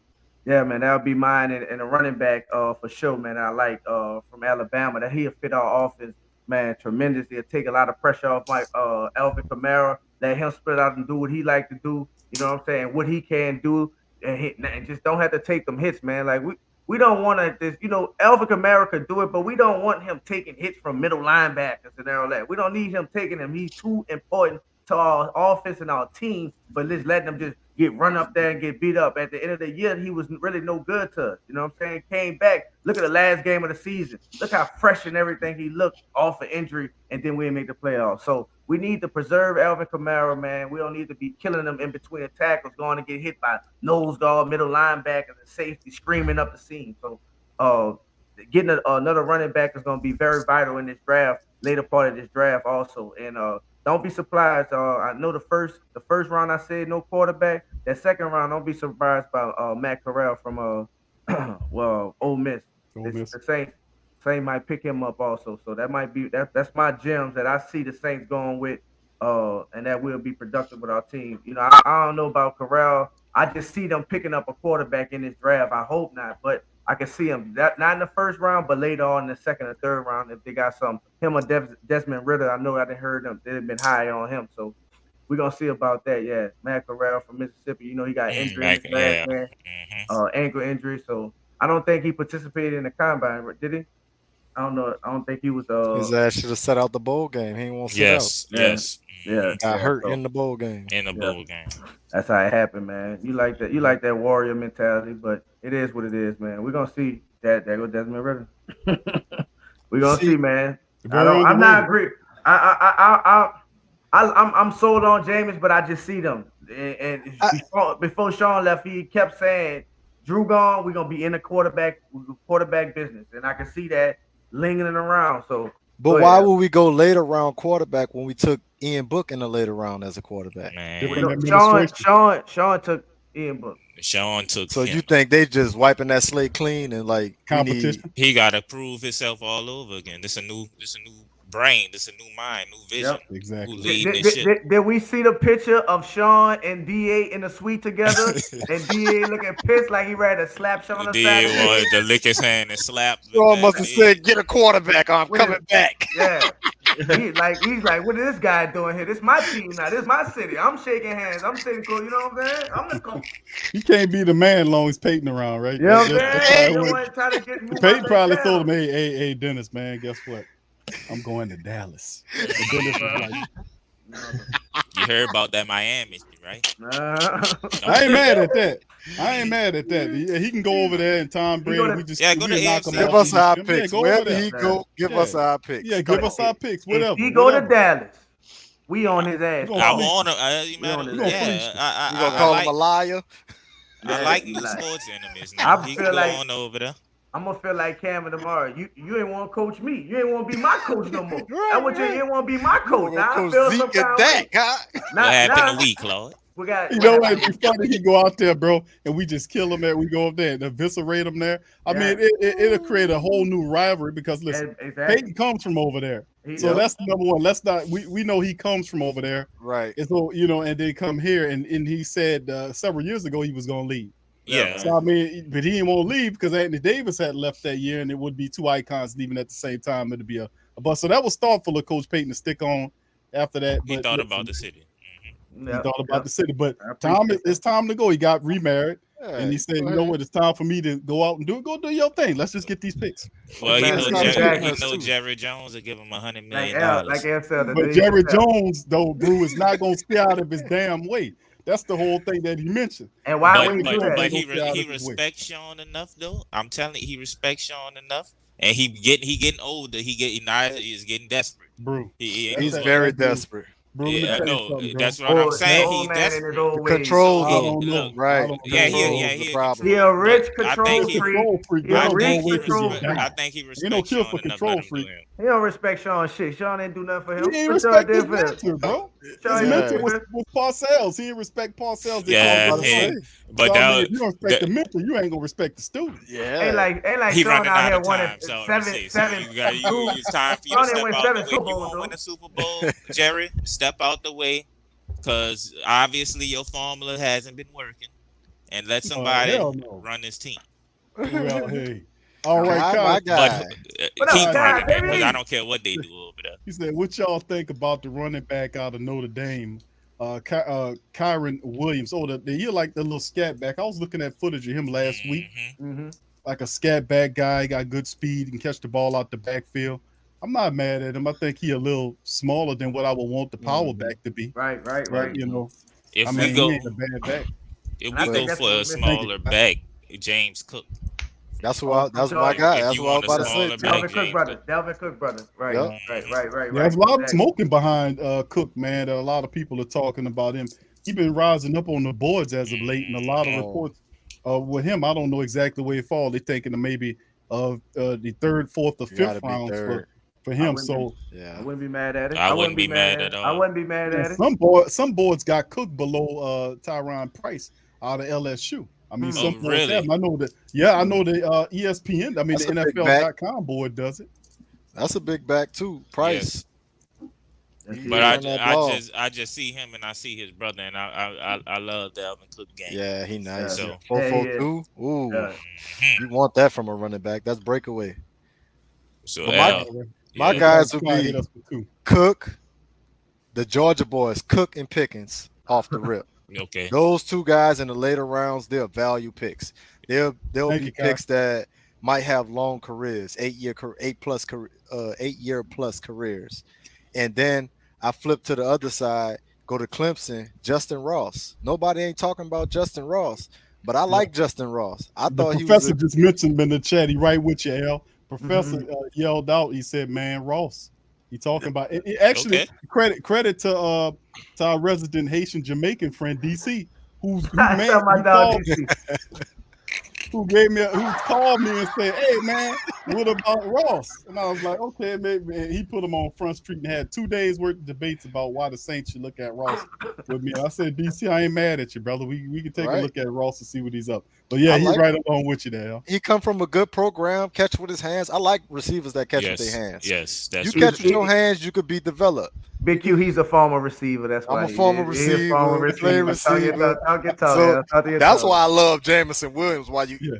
O: yeah, man, that'll be mine and a running back for sure, man. I like from Alabama that he'll fit our offense. Man, tremendous. He'll take a lot of pressure off like Alvin Kamara. Let him split out and do what he like to do. You know what I'm saying? What he can do, and just don't have to take them hits, man. Like we don't want to. Alvin Kamara could do it, but we don't want him taking hits from middle linebackers and all that. We don't need him taking them. He's too important to our offense and our team, but just letting them just get run up there and get beat up. At the end of the year, he was really no good to us. You know what I'm saying? Came back. Look at the last game of the season. Look how fresh and everything he looked off of injury, and then we didn't make the playoffs. So we need to preserve Alvin Kamara, man. We don't need to be killing them in between the tackles, going to get hit by nose guard, middle linebacker, and safety screaming up the seam. So getting another running back is going to be very vital in this draft, later part of this draft also. And don't be surprised. I know the first round I said no quarterback. That second round, don't be surprised by Matt Corral from Ole Miss. The Saints might pick him up also. So that might be that's my gems that I see the Saints going with, and that will be productive with our team. You know, I don't know about Corral. I just see them picking up a quarterback in this draft. I hope not, but I can see him not in the first round, but later on in the second or third round if they got him or Desmond Ridder. I know I didn't heard them. They've been high on him, so we're gonna see about that. Yeah, Matt Corral from Mississippi. You know, he got injury in his last man, ankle injury, so I don't think he participated in the combine. Did he? I don't know. I don't think he was.
P: His ass should have set out the bowl game. He didn't want to sit out.
M: Yes.
P: Got hurt in the bowl game.
M: Bowl game.
O: That's how it happened, man. You like that? You like that warrior mentality, but it is what it is, man. We're gonna see that. There go Desmond Ritter. We're gonna see, man. I'm not agree. I'm sold on Jameis, but I just see them. And before Sean left, he kept saying, "Drew gone, we're gonna be in the quarterback business," and I can see that lingering around. So,
P: but why would we go later round quarterback when we took Ian Book in the later round as a quarterback?
O: Sean took Ian Book.
M: Sean took.
P: So you think they just wiping that slate clean and like
K: competition?
M: He got to prove himself all over again. This a new brain. This a new mind, new vision.
O: Yep,
K: exactly.
O: Did we see the picture of Sean and DA in the suite together? And DA looking pissed like he ready to slap Sean.
M: DA wanted to lick his hand and slap.
P: Sean must have said, "Get a quarterback. I'm coming back."
O: Yeah. He's like, what is this guy doing here? This is my team now. This is my city. I'm shaking hands. I'm sitting cool. You know what I'm saying? I'm the coach.
K: He can't be the man long as Payton around, right?
O: You know what I'm saying?
K: Payton probably told him, hey, Dennis, man, guess what? I'm going to Dallas. And Dennis was like,
M: you heard about that Miami, right?
K: I ain't mad at that. He can go over there and Tom Brady.
M: Go to AFC.
P: Give us our picks. Wherever he go, give us our picks.
K: Yeah, give us our picks. Whatever.
O: If he go to Dallas, we on his ass.
M: I want him. You
P: gonna call him a liar?
M: I like new sports enemies. Now he can go on over there.
O: I'm gonna feel like Cameron tomorrow. You ain't want to coach me. You ain't want to be my coach no more. I want you ain't want to be my coach. Now I feel some kind of way.
M: What happened in a week, Claude?
O: We got.
K: You know what? It'd be funny. He go out there, bro, and we just kill him there. We go up there and eviscerate him there. I mean, it'll create a whole new rivalry because listen, Payton comes from over there, so that's number one. Let's not. We know he comes from over there,
P: right?
K: And so and they come here, and he said several years ago he was gonna leave.
M: Yeah.
K: So I mean, but he didn't want to leave because Anthony Davis had left that year, and it would be two icons leaving at the same time. It'd be a bust. So that was thoughtful of Coach Payton to stick on after that.
M: He thought about the city.
K: He thought about the city, but it's time to go. He got remarried, and he said, "You know what? It's time for me to go out and go do your thing. Let's just get these picks."
M: Well, he know Jerry Jones will give him $100 million.
K: But Jerry Jones, though, Brew, is not going to stay out of his damn way. That's the whole thing that he mentioned.
O: And why would
M: he
O: do that?
M: But he respects Sean enough, though. I'm telling you, he respects Sean enough. And he getting older. He's getting desperate.
K: Bro,
P: he's very desperate.
K: Bro,
M: yeah, no, that's what I'm saying. He's desperate.
P: Control, though, right?
M: Yeah,
O: he a rich control freak.
M: I think he respects Sean enough to do him.
O: He don't respect Sean shit. Sean ain't do nothing for him.
K: He ain't respect his mentor, bro. His mentor was Parcells. He didn't respect Parcells.
M: But
K: if you don't respect the mentor, you ain't gonna respect the student.
O: Yeah, ain't like
M: he
O: Sean
M: running
O: out here
M: of
O: winning
M: time. So
O: seven.
M: It's time for you to step out the way. You want to win a Super Bowl, Jerry? Step out the way, because obviously your formula hasn't been working, and let somebody run this team.
K: Well, hey. All right,
M: but keep running back, because I don't care what they do over there.
K: He said, "What y'all think about the running back out of Notre Dame, Kyron Williams? Oh, you're like the little scat back. I was looking at footage of him last week, like a scat back guy, got good speed, can catch the ball out the backfield.
L: I'm not mad at him. I think he a little smaller than what I would want the power back to be.
O: Right.
L: But, you know,
M: If
L: I
M: we
L: mean,
M: go,
L: he ain't a bad back.
M: if
O: And I
M: we
O: think
M: go
O: that's
M: for
O: what
M: a
O: we're missing.
M: smaller back, James Cook.
P: That's who
O: Oh,
P: that's
O: from
P: my
O: Georgia.
P: guy.
M: If
P: That's
M: you
P: what I was
M: want a
P: about to say.
M: smaller
P: too.
M: back,
O: Delvin Cook
M: James
O: brothers.
M: Cook.
O: Delvin Cook brothers. Right.
P: Yep.
O: Right.
L: Yeah, there's a lot of
O: Exactly.
L: smoking behind Cook, man. That a lot of people are talking about him. He's been rising up on the boards as of late, and a lot of reports with him. I don't know exactly where he fall. They're taking him maybe the third, fourth, or
P: Gotta
L: fifth
P: be
L: rounds
P: third.
L: for
O: I
L: him.
O: wouldn't
L: So
O: be,
P: Yeah.
O: I wouldn't be mad at it.
M: I wouldn't be mad at
O: I
M: all.
O: wouldn't be mad
L: yeah,
O: at it.
L: some boards got Cook below Tyron Price out of LSU. I mean, some
M: Oh,
L: boards have.
M: really?
L: I know that. Yeah, I know the ESPN. I mean,
P: That's
L: the
P: a big back.
L: NFL.com board does it.
P: That's a big back too. Price.
O: Yes,
P: He
O: he
M: But
O: is.
P: run that ball.
M: I just see him and I see his brother, and I love Dalvin Cook game.
P: Yeah, he nice.
M: So
P: 4-4-2. Ooh,
O: Yeah.
P: you want that from a running back? That's breakaway.
M: so
P: But
M: Al,
P: my
M: yeah.
P: guys would
L: Try to hit
P: be
L: us with two.
P: Cook, the Georgia boys, Cook and Pickens off the rip.
M: Okay.
P: Those two guys in the later rounds, they're value picks. They'll
L: Thank
P: be
L: you, Kyle.
P: picks that might have long careers, 8 year plus careers. And then I flip to the other side, go to Clemson, Justin Ross. Nobody ain't talking about Justin Ross, but I like Justin Ross. I
L: The
P: thought he was
L: professor just mentioned in the chat. He right with you, Al. Professor yelled out. He said, "Man, Ross." He talking about it. Actually,
M: Okay.
L: credit to our resident Haitian Jamaican friend DC, who
O: Shout
L: man
O: out my
L: who
O: dog
L: called,
O: DC.
L: who called me and said, "Hey man, what about Ross?" And I was like, "Okay, maybe." And he put him on Front Street and had 2 days worth of debates about why the Saints should look at Ross with me. I said, DC, I ain't mad at you, brother. We can take a
P: Right.
L: look at Ross and see what he's up. But yeah,
P: I
L: he's
P: like-
L: right along with you there.
P: he come from a good program, catch with his hands. I like receivers that catch with
M: Yes.
P: their hands.
M: Yes. That's
P: You
M: true.
P: catch with your hands, you could be developed.
O: Big Q, he's a former receiver. That's why
P: I'm a
O: he
P: former
O: is. He is a former
P: receiver, play receiver.
O: Talk your talk,
P: So
O: yeah. Talk your
P: that's
O: talk.
P: why I love Jamison Williams. Why you?
L: Yeah.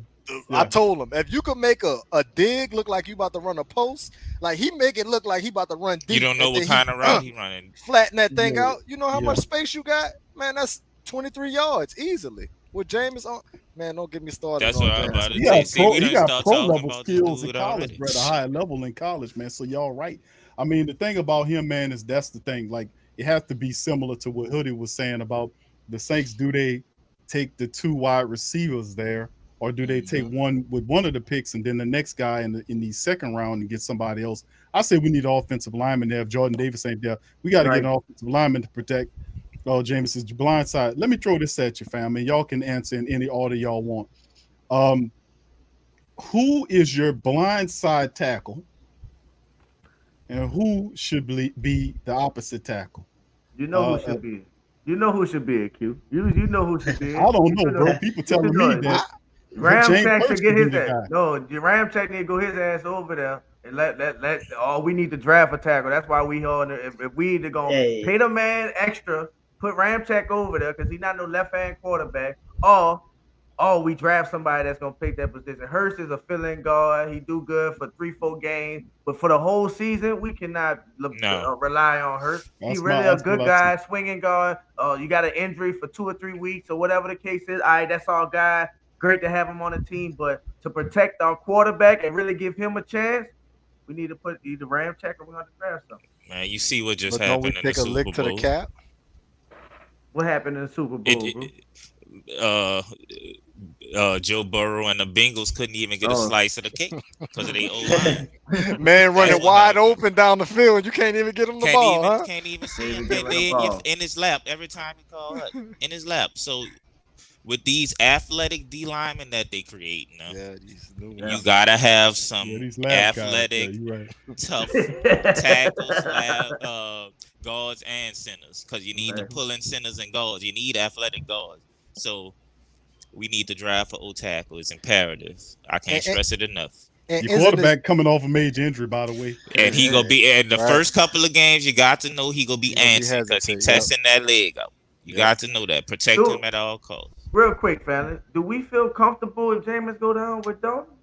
P: I told him if you could make a dig look like you about to run a post, like he make it look like he about to run deep.
M: You don't know
P: and
M: what
P: then
M: kind of route he running.
P: flatten that thing
L: Yeah.
P: out. You know how
L: Yeah.
P: much space you got, man? That's 23 yards easily with James on. Man, don't get me started.
M: That's
P: on
M: what I'm
P: James.
M: about to
L: He
M: say.
L: got
M: See, we done
L: pro
M: start talking
L: level
M: about this
L: skills in
M: dude
L: college,
M: already.
L: bro, at a high level in college, man. So y'all right. I mean, the thing about him, man, is that's the thing. Like, it has to be similar to what Hoodie was saying about the Saints. Do they take the 2 wide receivers there, or do they take one with one of the picks and then the next guy in the second round and get somebody else? I say we need an offensive lineman there. If Jordan Davis ain't there, we got to
O: Right.
L: get an offensive lineman to protect James's blind side. Let me throw this at you, fam, and y'all can answer in any order y'all want. Who is your blind side tackle, and who should be the opposite tackle?
O: You know who should be. You know who should be a Q. You know who should be.
L: I don't know,
O: You
L: bro. People telling
O: know
L: me
O: it.
L: that
O: Ramchak
L: Hurts
O: should get
L: should be
O: his
L: the
O: ass.
L: guy.
O: No, Ramchak need to go his ass over there and let. Oh, we need to draft a tackle. That's why we on. If we either gonna pay the man extra, put Ramchak over there because he's not no left hand quarterback, or we draft somebody that's gonna pick that position. Hurst is a fill-in guard. He do good for 3-4 games, but for the whole season, we cannot rely on Hurst. He's really a good guy, swinging guard. You got an injury for 2 or 3 weeks or whatever the case is. All right, that's all, guy. Great to have him on the team, but to protect our quarterback and really give him a chance, we need to put either Ramchak or we're gonna draft something.
M: Man, you see what just
P: But don't we
M: happened in the
P: take a lick
M: Super
P: to the
M: Bowl.
P: cap?
O: What happened in the Super Bowl, bro?
M: Joe Burrow and the Bengals couldn't even get a slice of the cake because of their O-line.
P: Man running wide open down the field. You can't even get him the ball, huh?
M: Can't even see him. They in his lap every time he called up. In his lap. So with these athletic D linemen that they create now, you gotta have some athletic, tough tackles, guards, and centers because you need to pull in centers and guards. You need athletic guards. So we need to drive for O-tackle. It's imperative. I can't stress it enough.
L: Your quarterback coming off a major injury, by the way.
M: And he gonna be in the first couple of games. You got to know he gonna be antsy because he's testing that leg out. You got to know that. Protect him at all costs.
O: Real quick, fellas, do we feel comfortable if Jameis go down with Dalton?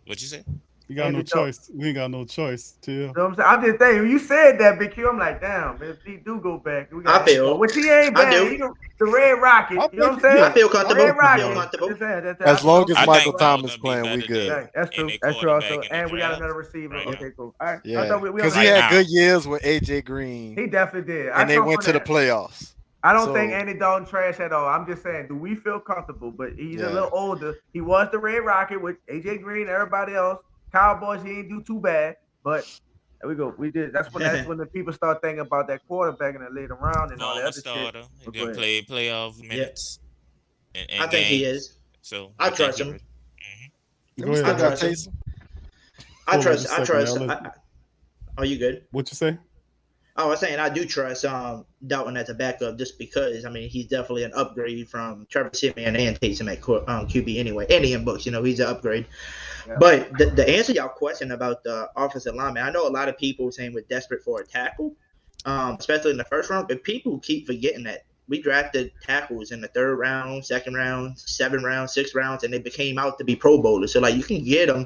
M: What you say?
L: You got no choice. We ain't got no choice, Till.
O: You know what I'm saying? I'm just saying, when you said that, Big Q, I'm like, damn, if he do go back, we got which he ain't bad. He the Red Rocket. You know what I'm saying?
N: I feel comfortable.
O: Red Rocket.
N: I feel comfortable.
P: As long as Michael Thomas playing, we good.
O: Right, that's true. That's true. Also, and we got another receiver. Okay, cool. All right.
P: Yeah, because he had good years with AJ Green.
O: He definitely did.
P: And they went to the playoffs.
O: I don't think Andy Dalton trash at all. I'm just saying, do we feel comfortable? But he's a little older. He was the Red Rocket with AJ Green and everybody else. Cowboys, he ain't do too bad. But there we go. We did. That's when the people start thinking about that quarterback in the later round and all that other
M: starter.
O: shit.
M: He play playoff minutes.
N: I think he is.
M: So
N: I trust him.
L: I
N: trust. Are you good?
L: What you say?
N: I was saying I do trust Dalton as a backup just because he's definitely an upgrade from Trevor Siemian and Taysom at QB anyway. And in books, he's an upgrade. Yeah. But the answer to y'all question about the offensive lineman, I know a lot of people saying we're desperate for a tackle, especially in the first round, but people keep forgetting that we drafted tackles in the 3rd round, 2nd round, 7th round, 6th rounds, and they became out to be Pro Bowlers. So you can get them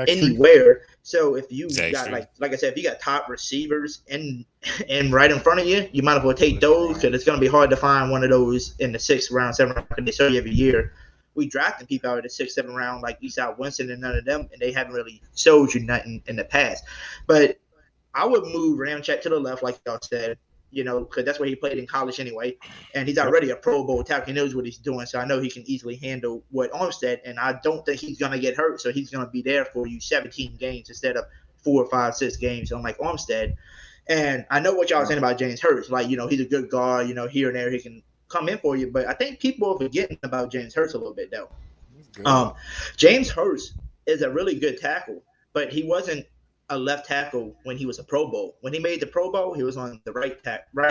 N: anywhere. So if you got like I said, if you got top receivers and right in front of you, you might as well take those because it's going to be hard to find one of those in the 6th round, 7th round. Because they show you every year. We drafting people out of the 6th, 7th round like Jameis Winston and none of them, and they haven't really showed you nothing in the past. But I would move Ramczyk to the left, like y'all said. Because that's where he played in college anyway. And he's already a Pro Bowl tackle. He knows what he's doing. So I know he can easily handle what Armstead. And I don't think he's going to get hurt. So he's going to be there for you 17 games instead of 4, 5, 6 games, unlike Armstead. And I know what y'all saying about James Hurts. He's a good guard. Here and there he can come in for you. But I think people are forgetting about James Hurts a little bit, though. James Hurts is a really good tackle. But he wasn't a left tackle when he was a Pro Bowl. When he made the Pro Bowl, he was on the right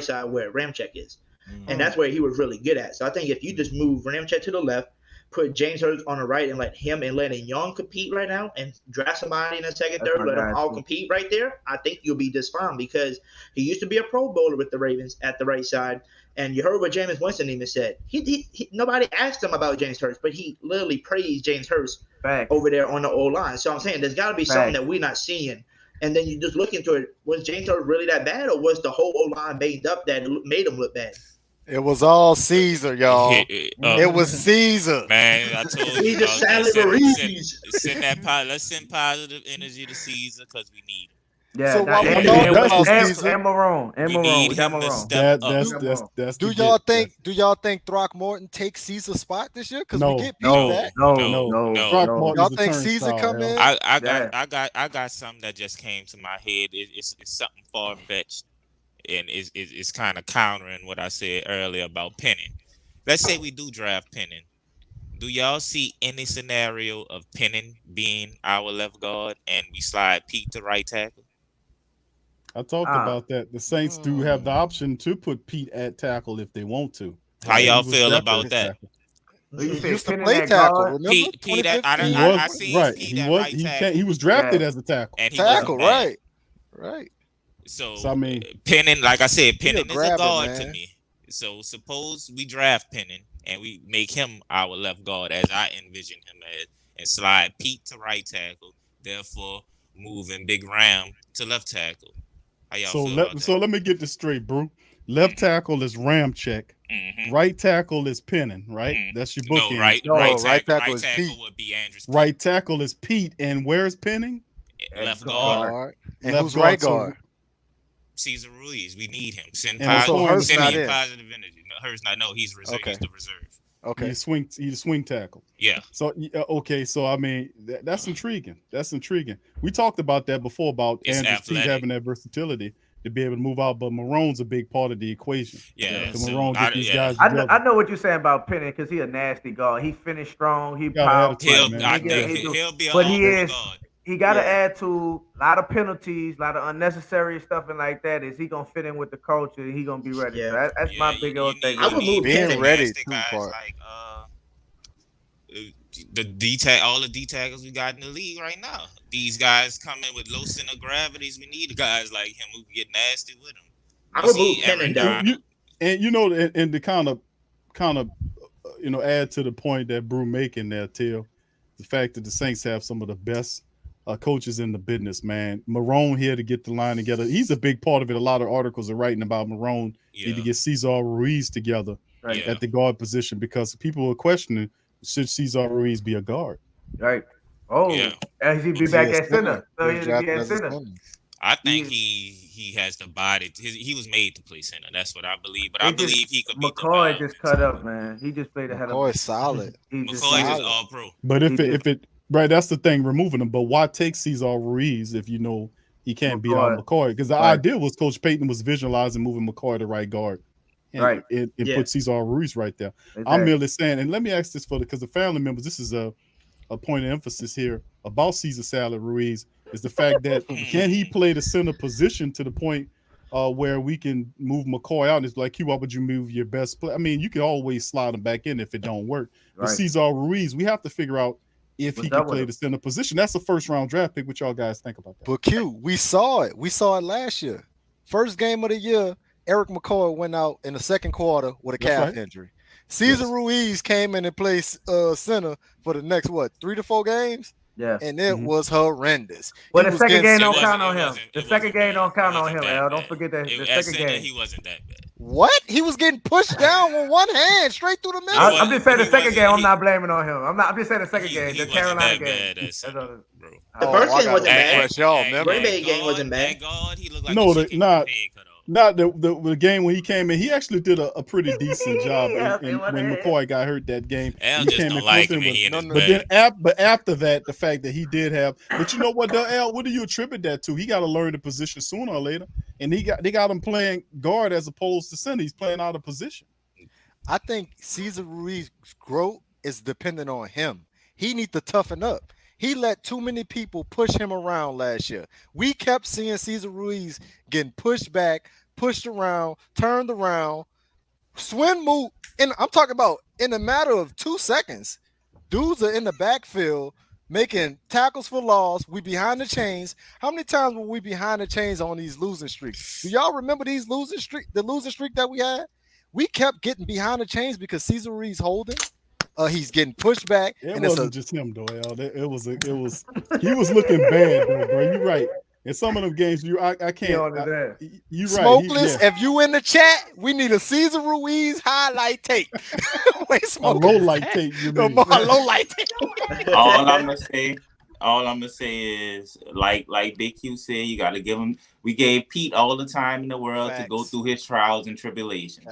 N: side where Ramczyk is. And that's where he was really good at. So I think if you just move Ramczyk to the left, put James Hurts on the right and let him and Lennon Young compete right now and draft somebody in the 2nd, 3rd, let them all compete right there, I think you'll be just fine because he used to be a Pro Bowler with the Ravens at the right side. And you heard what Jameis Winston even said. He nobody asked him about James Hurts, but he literally praised James Hurts over there on the O-line. So I'm saying there's got to be something that we're not seeing. And then you just look into it. Was James Hurts really that bad, or was the whole O-line banged up that made him look bad?
P: It was all Caesar, y'all. It was Caesar.
M: Man, I told you.
N: Let's
M: send positive energy to Caesar because we need him.
O: Yeah,
P: so
O: and Marone.
P: Do y'all think Throckmorton takes Caesar's spot this year? Because we get people back.
O: No.
P: Y'all think Caesar come in?
M: I got something that just came to my head. It's something far fetched, and it's kind of countering what I said earlier about Penning. Let's say we do draft Penning. Do y'all see any scenario of Penning being our left guard and we slide Pete to right tackle?
L: I talked about that. The Saints do have the option to put Pete at tackle if they want to.
M: How y'all feel about that?
P: He used to play tackle. Remember?
M: Pete, I seen Pete at right tackle.
L: He was drafted as a tackle.
M: And he
P: tackle, right.
M: So
L: I mean,
M: Penning, like I said, Penning is a guard to me. So suppose we draft Penning and we make him our left guard as I envision him as, and slide Pete to right tackle, therefore moving Big Ram to left tackle.
L: So let me get this straight, bro. Left tackle is Ramczyk. Right tackle is Penning, right? That's your bookend.
P: Right tackle is Pete.
M: Would be Andrews.
L: Right tackle is Pete, and where's Penning?
M: Left guard.
P: And who's right guard?
M: Cesar Ruiz. We need him. Send
P: positive
M: energy. No, Hurts not. No, he's reserve.
P: Okay.
M: He's the reserve.
L: Okay. He's a swing tackle.
M: Yeah.
L: So okay. So I mean, that's intriguing. We talked about that before about Andrews Pete having that versatility to be able to move out, but Marone's a big part of the equation.
M: Yeah.
L: So Marone get these guys.
O: I know what you're saying about Penning because he's a nasty guard. He finished strong. He powerful.
M: He'll be.
O: But he got to add to a lot of penalties, a lot of unnecessary stuff and like that. Is he gonna fit in with the culture? He gonna be ready?
N: Yeah.
O: So that's my big old thing.
N: I would move
P: being ready too
M: guys
P: far.
M: Like all the D tackles we got in the league right now. These guys coming with low center gravities. We need guys like him who can get nasty with him.
N: I would move Penning down.
L: And to kind of add to the point that Brew making there, Till, the fact that the Saints have some of the best coaches in the business, man. Marone here to get the line together. He's a big part of it. A lot of articles are writing about Marone. Need to get Cesar Ruiz together at the guard position because people are questioning, should Cesar Ruiz be a guard?
O: Right. Oh, and he'd be back at center. So he'd be at center.
M: I think he has the body. He was made to play center. That's what I believe. But I believe he could beat
O: McCoy just cut up, man. He just played ahead of
P: McCoy solid.
M: McCoy is all pro.
L: But if it right, that's the thing, removing him. But why take Cesar Ruiz if you know he can't beat out McCoy? Because the idea was Coach Payton was visualizing moving McCoy to right guard. And, and put Cesar Ruiz right there. Exactly. I'm merely saying, and let me ask this because the family members, this is a point of emphasis here about Cesar Salad Ruiz, is the fact that can he play the center position to the point where we can move McCoy out? And it's like, why would you move your best player? I mean, you can always slide him back in if it don't work. But Cesar Ruiz, we have to figure out if he can play the center position. That's a first-round draft pick. What y'all guys think about that?
P: But Q, we saw it. We saw it last year. First game of the year, Eric McCoy went out in the second quarter with a calf injury. Cesar Ruiz came in and played center for the next, 3 to 4 games?
O: Yeah.
P: And it was horrendous.
O: Well, the second game don't count on him. The second game don't count on him, Al. Don't forget that. The second game.
M: He wasn't that bad.
P: What? He was getting pushed down with one hand straight through the middle.
O: I'm just saying the second game. I'm not blaming on him. I'm just saying the second game. The Carolina game.
N: The first game wasn't bad. Green Bay game wasn't bad.
L: Not the game when he came in. He actually did a pretty decent job when McCoy got hurt that game.
M: Al just don't like him.
L: But after that, the fact that he did have. But you know what, though, Al? What do you attribute that to? He got to learn the position sooner or later, and they got him playing guard as opposed to center. He's playing out of position.
P: I think Cesar Ruiz's growth is dependent on him. He needs to toughen up. He let too many people push him around last year. We kept seeing Cesar Ruiz getting pushed back, pushed around, turned around, swing move. And I'm talking about in a matter of 2 seconds, dudes are in the backfield making tackles for loss. We behind the chains. How many times were we behind the chains on these losing streaks? Do y'all remember the losing streak that we had? We kept getting behind the chains because Cesar Ruiz holding. He's getting pushed back.
L: It wasn't just him, though, Al. He was looking bad, though, bro. You're right. In some of them games, I can't. You right.
P: Smokeless. If you in the chat, we need a Cesar Ruiz highlight tape.
L: A low light tape. You mean?
P: A low light tape.
Q: All I'm gonna say is, like Big Q said, you gotta give him. We gave Pete all the time in the world to go through his trials and tribulations.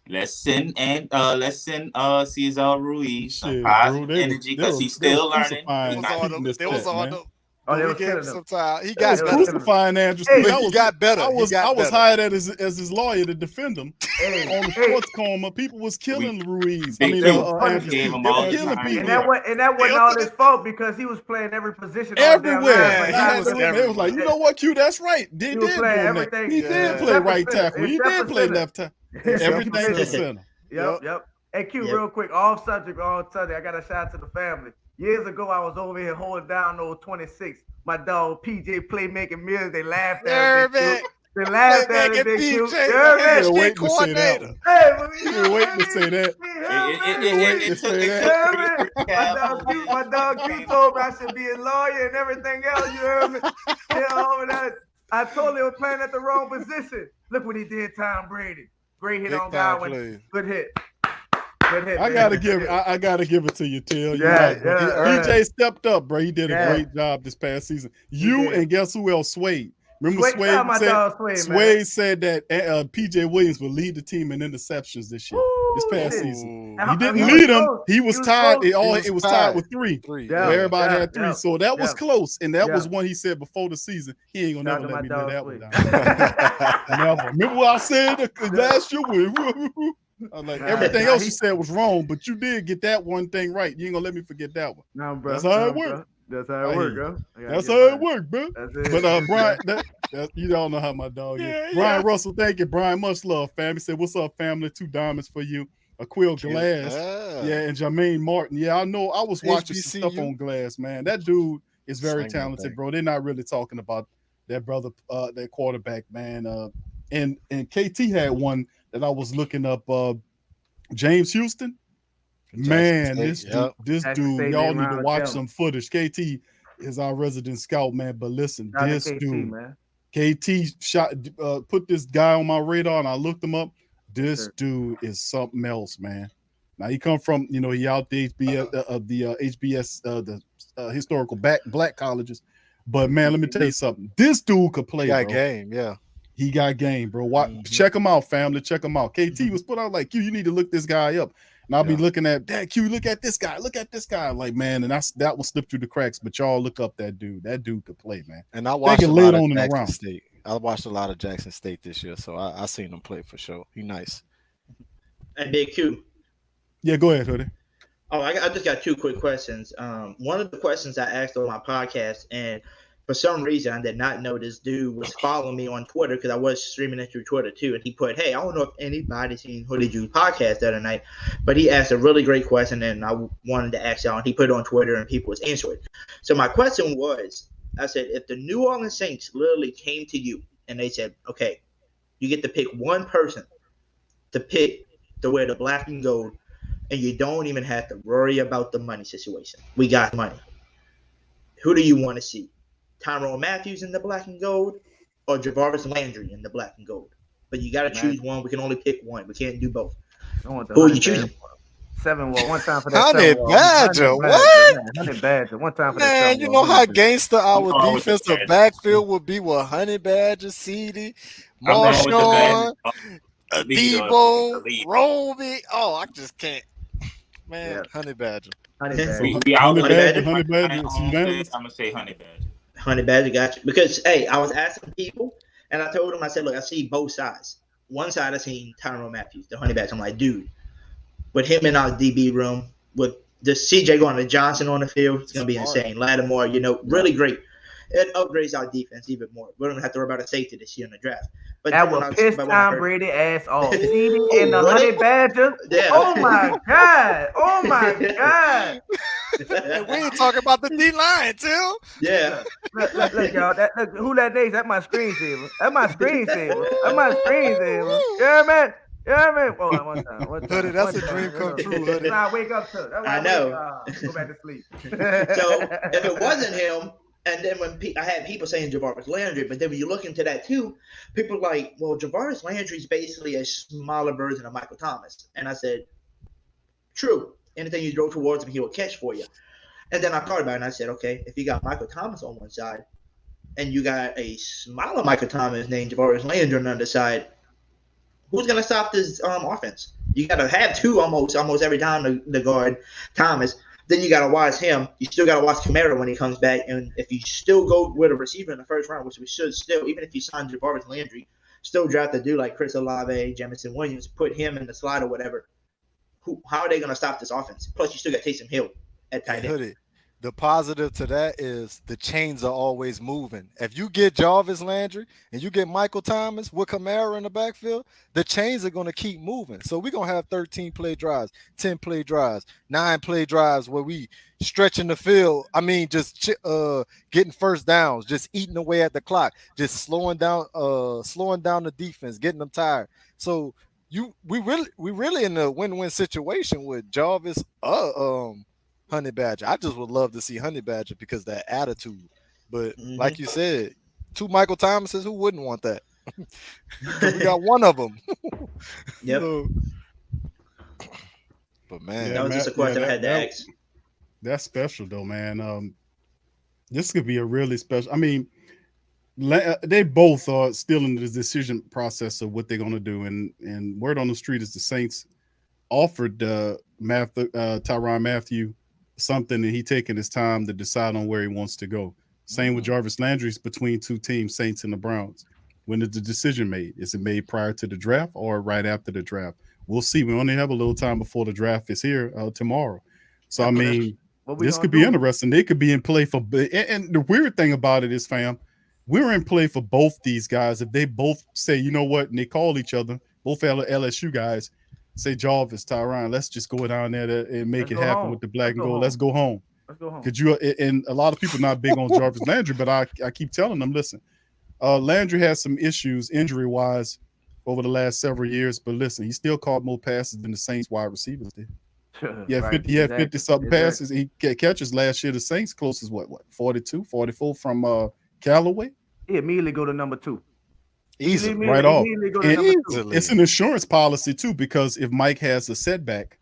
Q: Let's send Cesar Ruiz some positive energy because he's still learning.
P: He got
L: crucifying Andrew.
P: He got better.
L: I was hired as his lawyer to defend him on the sports coma. People was killing Ruiz.
Q: Gave him all the time.
O: And that wasn't all his fault because he was playing every position
L: everywhere. It was like, you know what, Q? That's right. He did play everything. He did play right tackle. He did play left tackle. Everything to center.
O: Yep. Hey, Q, real quick, off subject. I got a shout out to the family. Years ago, I was over here holding down those 26. My dog PJ playmaking Mills. They laughed at me. They laughed at me.
L: PJ, waiting to say that one. Hey, waiting to say that.
O: My dog Q told me I should be a lawyer and everything else. You heard me? I totally was playing at the wrong position. Look what he did, Tom Brady. Great hit on Godwin. Good hit.
L: I gotta give it to you, Till. PJ stepped up, bro. He did a great job this past season. And guess who else? Swade. Remember Swade said that PJ Williams will lead the team in interceptions this year, this past season. He didn't lead him. He was tied. It was tied with 3. Everybody had 3. So that was close. And that was one he said before the season. He ain't gonna never let me do that one down. Never. Remember what I said last year? I'm like, everything else you said was wrong, but you did get that one thing right. You ain't gonna let me forget that one.
O: No, bro.
L: That's how it works.
O: That's how it works, bro.
L: That's how it works, bro. But Brian, you don't know how my dog is. Brian Russell, thank you. Brian, much love, fam. He said, "What's up, family? 2 diamonds for you. A Quill Glass, and Jermaine Martin. Yeah, I know. I was watching some stuff on Glass, man. That dude is very talented, bro. They're not really talking about that brother, that quarterback, man. And KT had one that I was looking up, James Houston. Man, this dude, y'all need to watch some footage. KT is our resident scout, man. But listen,
O: Shout out to
L: this
O: KT,
L: dude,
O: man.
L: KT put this guy on my radar, and I looked him up. This dude is something else, man. Now he come from, he out the HBS HBS, the historical black colleges. But man, let me tell you something. This dude could play, bro.
P: Game, yeah.
L: He got game, bro. Check him out, family. Check him out. KT was put out like, Q, you need to look this guy up. And I'll be looking at that. Q, look at this guy. Look at this guy. Like, man, and that will slip through the cracks. But y'all look up that dude. That dude could play, man.
P: And I watched a
L: lot
P: of Jackson State. I watched a lot of Jackson State this year, so I seen him play for sure. He nice.
N: And Big Q.
L: Yeah, go ahead, Hoodie.
N: Oh, I just got two quick questions. One of the questions I asked on my podcast, and for some reason I did not know this dude was following me on Twitter because I was streaming it through Twitter too. And he put, "Hey, I don't know if anybody's seen Hoodie Jube podcast the other night, but he asked a really great question, and I wanted to ask y'all." And he put it on Twitter, and people was answering. So my question was, I said, if the New Orleans Saints literally came to you and they said, "Okay, you get to pick one person to pick to wear the black and gold, and you don't even have to worry about the money situation. We got money. Who do you want to see? Tyrone Matthews in the black and gold or Jarvis Landry in the black and gold? But you got to choose one. We can only pick one. We can't do both. Who are you choosing?
O: 7-1. One time for that.
P: Honey Badger. What?
O: Honey Badger. One time for
P: Man,
O: that.
P: you know how gangster our defensive backfield would be with Honey Badger, CD, Marshawn, Debo, Roby. Oh, I just can't. Man, Honey Badger.
N: Honey
L: Badger.
N: I'm
Q: gonna say Honey Badger.
N: Honey Badger got you. Because hey, I was asking people, and I told them, I said, look, I see both sides. One side I seen Tyrone Matthews, the Honey Badger. I'm like, dude, with him in our DB room, with the CJ going to Johnson on the field, it's gonna be insane. Lattimore, really great. It upgrades our defense even more. We don't have to worry about a safety this year in the draft. But
O: that will piss Tom Brady ass off. CD and the Honey Badger.
N: Yeah.
O: Oh my God. Oh my God.
P: And we ain't talking about the D line, too.
N: Yeah.
O: Look, y'all. Who that is? That's my screensaver. That's my screensaver. Yeah, man. Yeah, man. Oh, one time.
P: Hoodie, that's a dream come true, Hoodie.
O: I wake up to.
N: I know.
O: Go back to sleep.
N: So if it wasn't him, and then when I had people saying Jarvis Landry, but then when you look into that too, people are like, well, Jarvis Landry is basically a smaller version of Michael Thomas. And I said, true. Anything you throw towards him, he will catch for you. And then I thought about it, and I said, okay, if you got Michael Thomas on one side, and you got a smaller Michael Thomas named Jarvis Landry on the other side, who's going to stop this offense? You got to have two almost every time to guard Thomas. Then you got to watch him. You still got to watch Kamara when he comes back. And if you still go with a receiver in the first round, which we should still, even if you sign Jarvis Landry, still draft a dude like Chris Olave, Jamison Williams, put him in the slot or whatever. How are they going to stop this offense? Plus, you still got Taysom Hill at tight end.
P: Hoodie, the positive to that is the chains are always moving. If you get Jarvis Landry and you get Michael Thomas with Kamara in the backfield, the chains are going to keep moving. So we're going to have 13-play drives, 10-play drives, 9-play drives where we stretching the field. I mean, just getting first downs, just eating away at the clock, just slowing down the defense, getting them tired. So we really in a win-win situation with Jarvis, Honey Badger. I just would love to see Honey Badger because of that attitude. But like you said, two Michael Thomases, who wouldn't want that? We got one of them.
N: Yep.
P: But man,
N: that was just a question I had to ask.
L: That's special though, man. This could be a really special. I mean, they both are still in the decision process of what they're going to do, and word on the street is the Saints offered Tyrann Mathieu something, and he taking his time to decide on where he wants to go. Same with Jarvis Landry's between two teams, Saints and the Browns. When is the decision made? Is it made prior to the draft or right after the draft? We'll see. We only have a little time before the draft is here tomorrow. So, I mean, this could be interesting. They could be in play for – and the weird thing about it is, fam, we're in play for both these guys. If they both say, you know what, and they call each other, both LSU guys, say, Jarvis, Tyrann, let's just go down there and make it happen with the black and gold. Let's go home.
O: Let's go home.
L: Could you? And a lot of people not big on Jarvis Landry, but I keep telling them, listen, Landry has some issues injury-wise over the last several years, but listen, he still caught more passes than the Saints wide receivers did. Yeah,
O: Right,
L: 50, he had 50
O: exactly,
L: something
O: exactly.
L: passes. He catches last year. The Saints close as what 42, 44 from Callaway.
O: He immediately go to number 2.
P: Easily.
L: Right off.
O: Immediately go to
L: And
O: number 2.
L: it's an insurance policy too, because if Mike has a setback,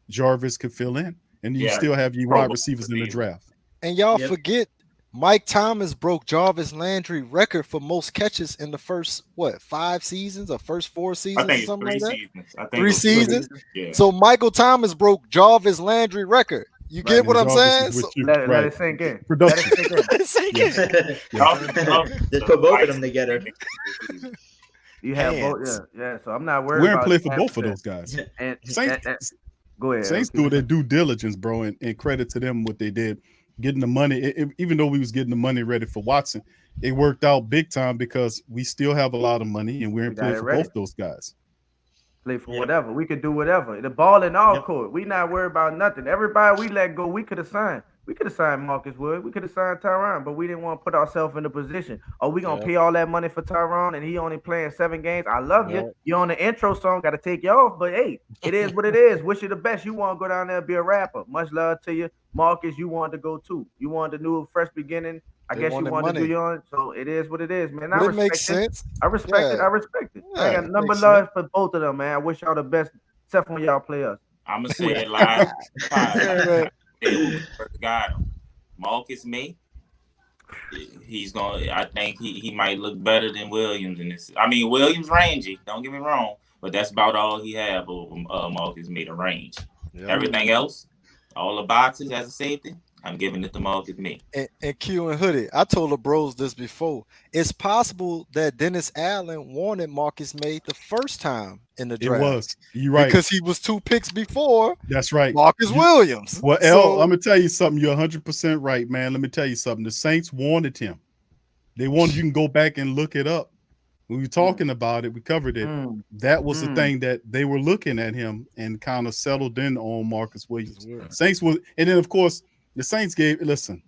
L: Jarvis could fill in, and you still have your wide receivers in the draft.
P: And y'all forget, Mike Thomas broke Jarvis Landry record for most catches in the first 5 seasons or first 4 seasons,
Q: I think
P: or something
Q: it's 3
P: like that.
Q: seasons. I think
P: 3 seasons.
Q: Yeah.
P: So Michael Thomas broke Jarvis Landry record. You get what I'm
L: Jarvis
P: saying?
L: is with you.
O: Let it sink in.
L: Production.
P: Let it sink in.
N: Just put both of them together.
O: You have both, yeah. So I'm not worried
L: We're in
O: about
L: play for
O: that.
L: both of those guys.
O: And
L: Saints,
O: go ahead.
L: Saints do their due diligence, bro, and credit to them what they did, getting the money. Even though we was getting the money ready for Watson, it worked out big time because we still have a lot of money and we're in play for both those guys.
O: Play for whatever. We could do whatever. The ball in our court. We not worried about nothing. Everybody we let go, we could have signed. We could have signed Marcus Wood. We could have signed Tyron, but we didn't want to put ourselves in a position. Are we gonna pay all that money for Tyron and he only playing 7 games? I love you. You're on the intro song, gotta take you off. But hey, it is what it is. Wish you the best. You want to go down there and be a rapper. Much love to you. Marcus, you wanted to go too. You wanted a new fresh beginning. I guess you wanted to do your own. So it is what it is, man. I
P: But it
O: respect
P: makes
O: it.
P: sense.
O: I respect it. I respect it. I
P: Yeah,
O: got
P: it
O: number
P: makes
O: love for both of them, man. I wish y'all the best, except when y'all play us.
Q: I'm gonna say it live. First got him. Marcus May. He's gonna. I think he might look better than Williams in this. I mean, Williams rangy. Don't get me wrong, but that's about all he have over Marcus May, the range. Everything else, all the boxes as a safety, I'm giving it to Marcus May.
P: And Q and Hoodie, I told the bros this before. It's possible that Dennis Allen wanted Marcus May the first time in the draft.
L: It was. You're right.
P: Because he was 2 picks before.
L: That's right.
P: Marcus Williams.
L: Well, L, I'm gonna tell you something. You're 100% right, man. Let me tell you something. The Saints wanted him. They wanted you can go back and look it up. When we were talking about it, we covered it. That was the thing that they were looking at him and kind of settled in on Marcus Williams. Saints was, and then of course the Saints gave. Listen,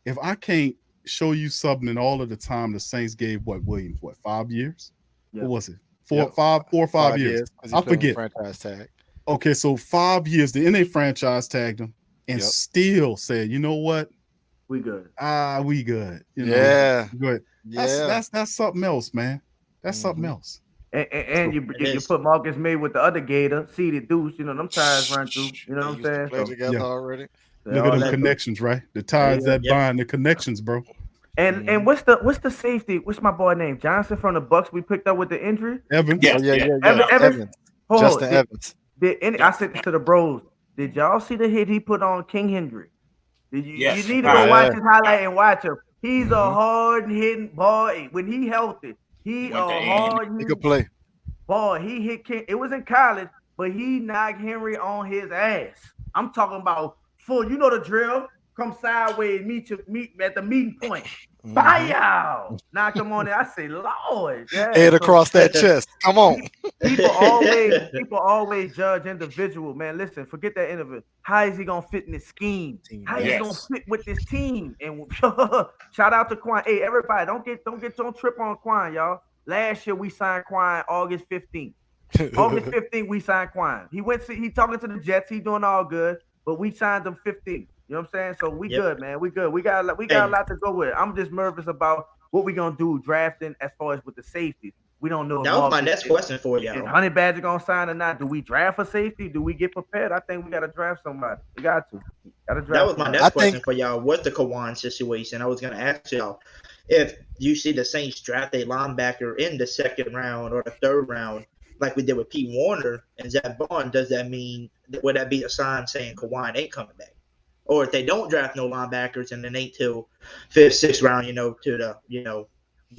L: if I can't show you something in all of the time the Saints gave Williams 5 years? What was it? 4 or 5 years? I forget.
P: Franchise tag.
L: Okay, so 5 years. The NA franchise tagged him and still said, you know what?
O: We good.
L: We good. You know,
P: Yeah.
L: good. That's something else, man. That's something else.
O: And you put Marcus May with the other Gator, seeded Deuce. You know them ties run through. You know what I'm saying?
P: Play together already.
L: Look at them connections, right? The ties that bind the connections, bro.
O: And what's the safety? What's my boy name? Johnson from the Bucks we picked up with the injury.
L: Evans.
O: Evans.
P: Justin Evans.
O: I said this to the bros. Did y'all see the hit he put on King Henry? You need to go watch his highlight and watch him. He's a hard hitting boy. When he healthy, he
P: could play.
O: Boy, he hit King. It was in college, but he knocked Henry on his ass. I'm talking about full. You know the drill. Come sideways, meet at the meeting point. Bye y'all. Knock him on there. I say, Lord. Yeah.
P: Head across that chest. Come on.
O: People always judge individual, man. Listen, forget that interview. How is he gonna fit in this scheme? How is he gonna fit with this team? And shout out to Quan. Hey, everybody, don't trip on Quan, y'all. Last year we signed Quan August 15th. August 15th, we signed Quan. He talking to the Jets, he doing all good, but we signed him 15th. You know what I'm saying? So we good, man. We good. We got a lot to go with. I'm just nervous about what we gonna do drafting as far as with the safety. We don't know.
N: That was my next question for you.
O: Is Honey Badger gonna sign or not? Do we draft for safety? Do we get prepared? I think we gotta draft somebody. We got to.
N: That was my next question for y'all. What's the Kawan situation? I was gonna ask y'all if you see the Saints draft a linebacker in the second round or the third round, like we did with Pete Warner and Zach Bond. Does that mean would that be a sign saying Kawan ain't coming back? Or if they don't draft no linebackers and then 8 till 5th, 6th round, you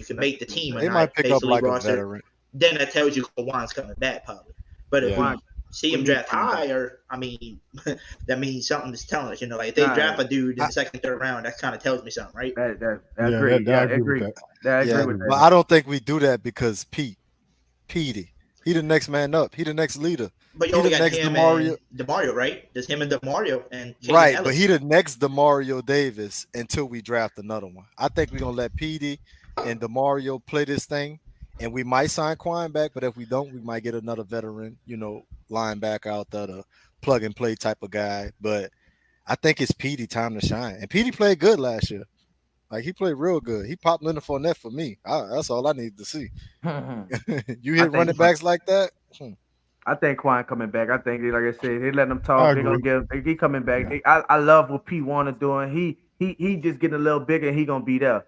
N: can make the team.
P: They might pick up like a veteran.
N: Then that tells you Kawan's coming back probably. But if we see him draft higher, I mean, that means something is telling us. Like if they draft a dude in the second, third round, that kind of tells me something, right?
O: I agree. I agree with that.
P: But I don't think we do that because Petey, he the next man up. He the next leader.
N: But you only got him and DeMario, right? There's him and DeMario and
P: right. But he the next DeMario Davis until we draft another one. I think we're gonna let Petey and DeMario play this thing, and we might sign Quine back. But if we don't, we might get another veteran, linebacker out there to plug and play type of guy. But I think it's Petey time to shine. And Petey played good last year. Like he played real good. He popped Leonard Fournette for me. That's all I need to see. You hit running backs like that.
O: I think Quan coming back. I think, like I said, they letting him talk. They're gonna give. He coming back. I love what P Warner doing. He just getting a little bigger. And he gonna be there.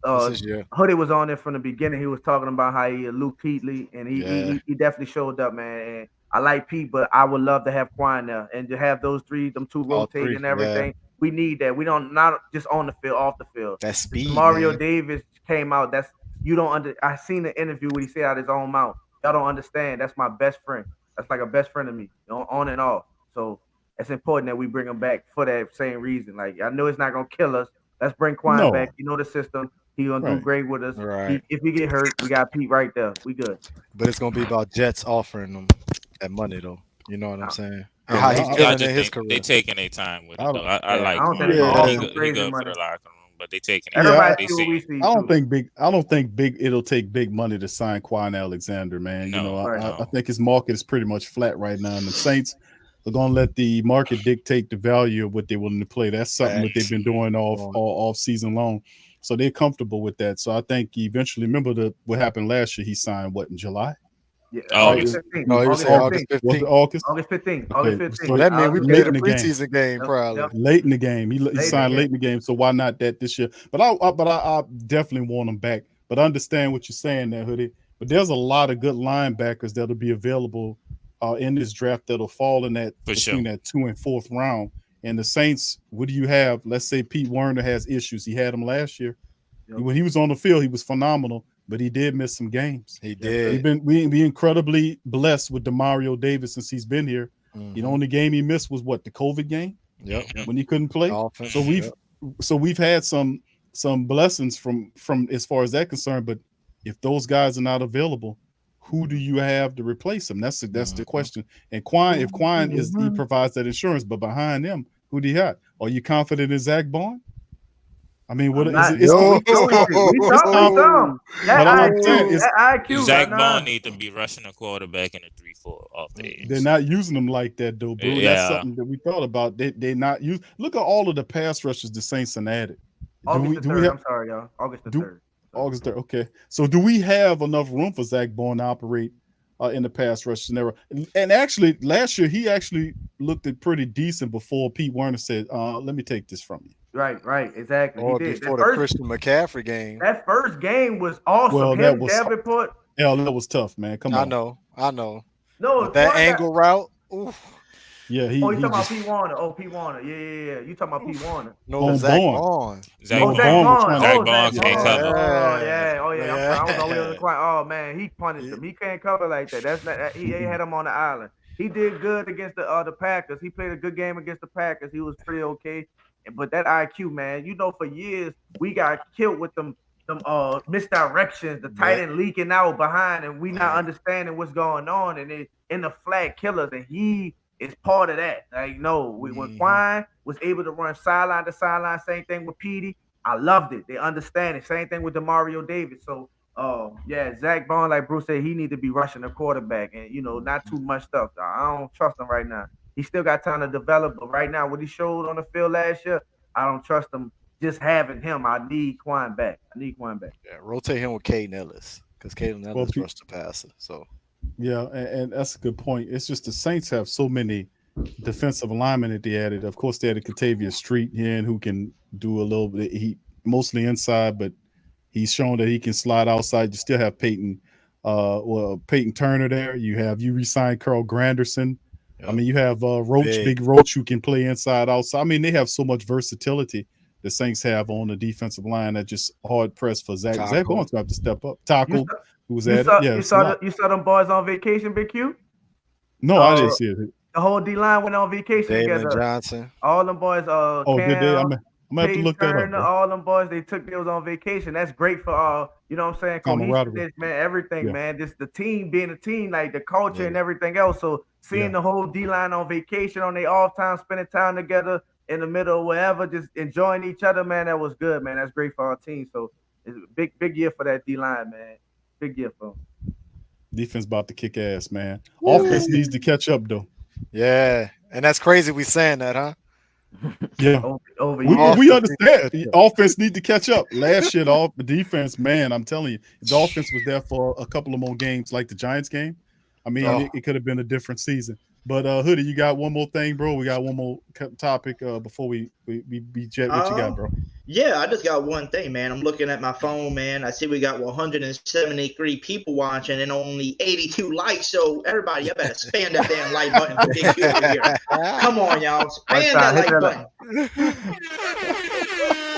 O: Hoodie was on there from the beginning. He was talking about how he Luke Kuechly, and he definitely showed up, man. And I like Pete, but I would love to have Quan there and to have them two rotating and everything. Yeah. We need that. We don't not just on the field, off the field.
P: That speed.
O: Mario Davis came out. I seen the interview where he said out his own mouth. Y'all don't understand. That's my best friend. That's like a best friend of me, on and off. So it's important that we bring him back for that same reason. Like I know it's not gonna kill us. Let's bring Quan back. You know the system. He gonna do great with us.
P: Right.
O: If he get hurt, we got Pete right there. We good.
P: But it's gonna be about Jets offering them that money though. You know what I'm saying? How he's feeling in his career.
M: They taking their time with it though. I like.
O: He
M: good for the locker room, but they taking.
L: I don't think it'll take big money to sign Quan Alexander, man. I think his market is pretty much flat right now, and the Saints are gonna let the market dictate the value of what they're willing to play. That's something that they've been doing all season long. So they're comfortable with that. So I think eventually, remember what happened last year? He signed in July?
O: Yeah,
P: August 15th. No, he was August 15th.
O: August 15th. August 15th.
P: So that means we played a preseason game probably.
L: Late in the game. He signed late in the game. So why not that this year? But I definitely want him back. But I understand what you're saying there, Hoodie. But there's a lot of good linebackers that'll be available in this draft that'll fall in that between that 2nd and 4th round. And the Saints, what do you have? Let's say Pete Werner has issues. He had them last year. Yep. When he was on the field, he was phenomenal, but he did miss some games.
P: He did.
L: We incredibly blessed with Demario Davis since he's been here. Mm-hmm. The only game he missed was the COVID game.
P: Yep.
L: When he couldn't play. So we've had some blessings from as far as that concerned. But if those guys are not available, who do you have to replace them? That's the question. And if Quan he provides that insurance, but behind him, who do you have? Are you confident in Zach Bond? I mean, what is it?
M: Zach Bond need to be rushing a quarterback in a 3-4 off the edge.
L: They're not using them like that, though, bro. Yeah. That's something that we thought about. They're not using. Look at all of the pass rushes the Saints and added.
O: August the 3rd. I'm sorry, y'all. August the 3rd.
L: August 3rd. Okay. So do we have enough room for Zach Bond to operate in the pass rush scenario? And actually, last year, he actually looked pretty decent before Pete Werner said, let me take this from you.
O: Right, exactly.
P: Or before the Christian McCaffrey game.
O: That first game was awesome.
L: Well, that was tough, man. Come on.
P: I know.
O: No,
P: but that angle route. Oof.
L: Yeah,
O: you talking about P. Warner? Oh, P. Warner. Yeah. You talking about P. Warner?
P: No, Zach Bond.
M: Zach Bond can't cover.
O: Oh yeah. I was always quiet. Oh man, he punished him. He can't cover like that. That's not. He had him on the island. He did good against the Packers. He played a good game against the Packers. He was pretty okay. But that IQ, man, for years we got killed with them misdirections, the tight end leaking out behind, and we not understanding what's going on, and they in the flag killers, and he is part of that. Like, when Quan was able to run sideline to sideline, same thing with Petey. I loved it. They understand it. Same thing with Demario Davis. So, Zach Bond, like Bruce said, he need to be rushing the quarterback, and not too much stuff. I don't trust him right now. He still got time to develop, but right now, what he showed on the field last year, I don't trust him. Just having him, I need Quan back.
P: Yeah, rotate him with Caden Ellis because Caden Ellis rushed the passer. So.
L: Yeah, and that's a good point. It's just the Saints have so many defensive linemen that they added. Of course, they added Katavius Street in who can do a little bit. He mostly inside, but he's shown that he can slide outside. You still have Payton Turner there. You re-signed Carl Granderson. Yep. I mean, you have Big Roach who can play inside, outside. I mean, they have so much versatility the Saints have on the defensive line that just hard pressed for Zach. Zach Bond's going to have to step up. Taco. You
O: saw them boys on vacation, Big Q?
L: No, I didn't see it.
O: The whole D line went on vacation
P: David
O: together.
P: Johnson.
O: All them boys.
L: Did they? I'm gonna have to look that up.
O: All them boys, they took those on vacation. That's great for you know what I'm saying? Cohesiveness, man. Everything, man. Just the team being a team, like the culture and everything else. So seeing the whole D line on vacation on their off time, spending time together in the middle or wherever, just enjoying each other, man. That was good, man. That's great for our team. So it's a big year for that D line, man. Big year for them.
L: Defense about to kick ass, man. Offense needs to catch up, though.
P: Yeah, and that's crazy. We saying that, huh?
L: Yeah, we understand. The offense need to catch up. Last year, the defense, man, I'm telling you, if the offense was there for a couple of more games, like the Giants game, I mean, it could have been a different season. But Hoodie, you got one more thing, bro? We got one more topic before we jet. What you got, bro?
N: Yeah, I just got one thing, man. I'm looking at my phone, man. I see we got 173 people watching and only 82 likes. So everybody, you better spam that damn like button for Big Q over here. Come on, y'all. Spam that like button.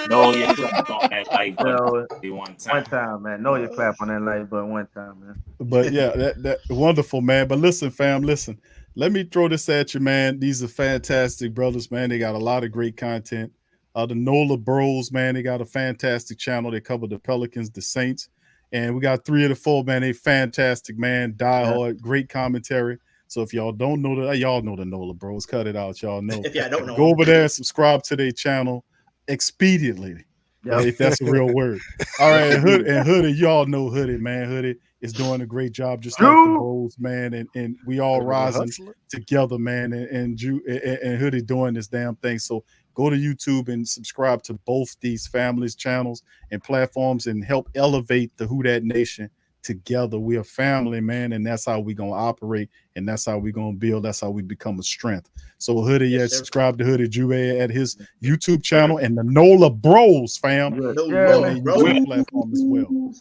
Q: No, you clap on that like button one time.
O: One time, man. No, you clap on that like button one time, man.
L: But yeah, that wonderful, man. But listen, fam, listen. Let me throw this at you, man. These are fantastic brothers, man. They got a lot of great content. The Nola Bros, man, they got a fantastic channel. They cover the Pelicans, the Saints, and we got 3 of the 4, man. They fantastic, man. Die hard, great commentary. So if y'all don't know that, y'all know the Nola Bros. Cut it out, y'all know.
N: If y'all don't know,
L: go over there and subscribe to their channel expediently. Yep. If that's a real word. All right, and Hoodie, y'all know Hoodie, man. Hoodie is doing a great job, just like the Bros, man. And we all rising together, man. And Hoodie doing this damn thing. So go to YouTube and subscribe to both these families' channels and platforms and help elevate the Who Dat Nation together. We're a family, man, and that's how we're going to operate, and that's how we're going to build. That's how we become a strength. So Hoodie, subscribe to Hoodie Jube at his YouTube channel and the Nola Bros, fam. YouTube platform as well.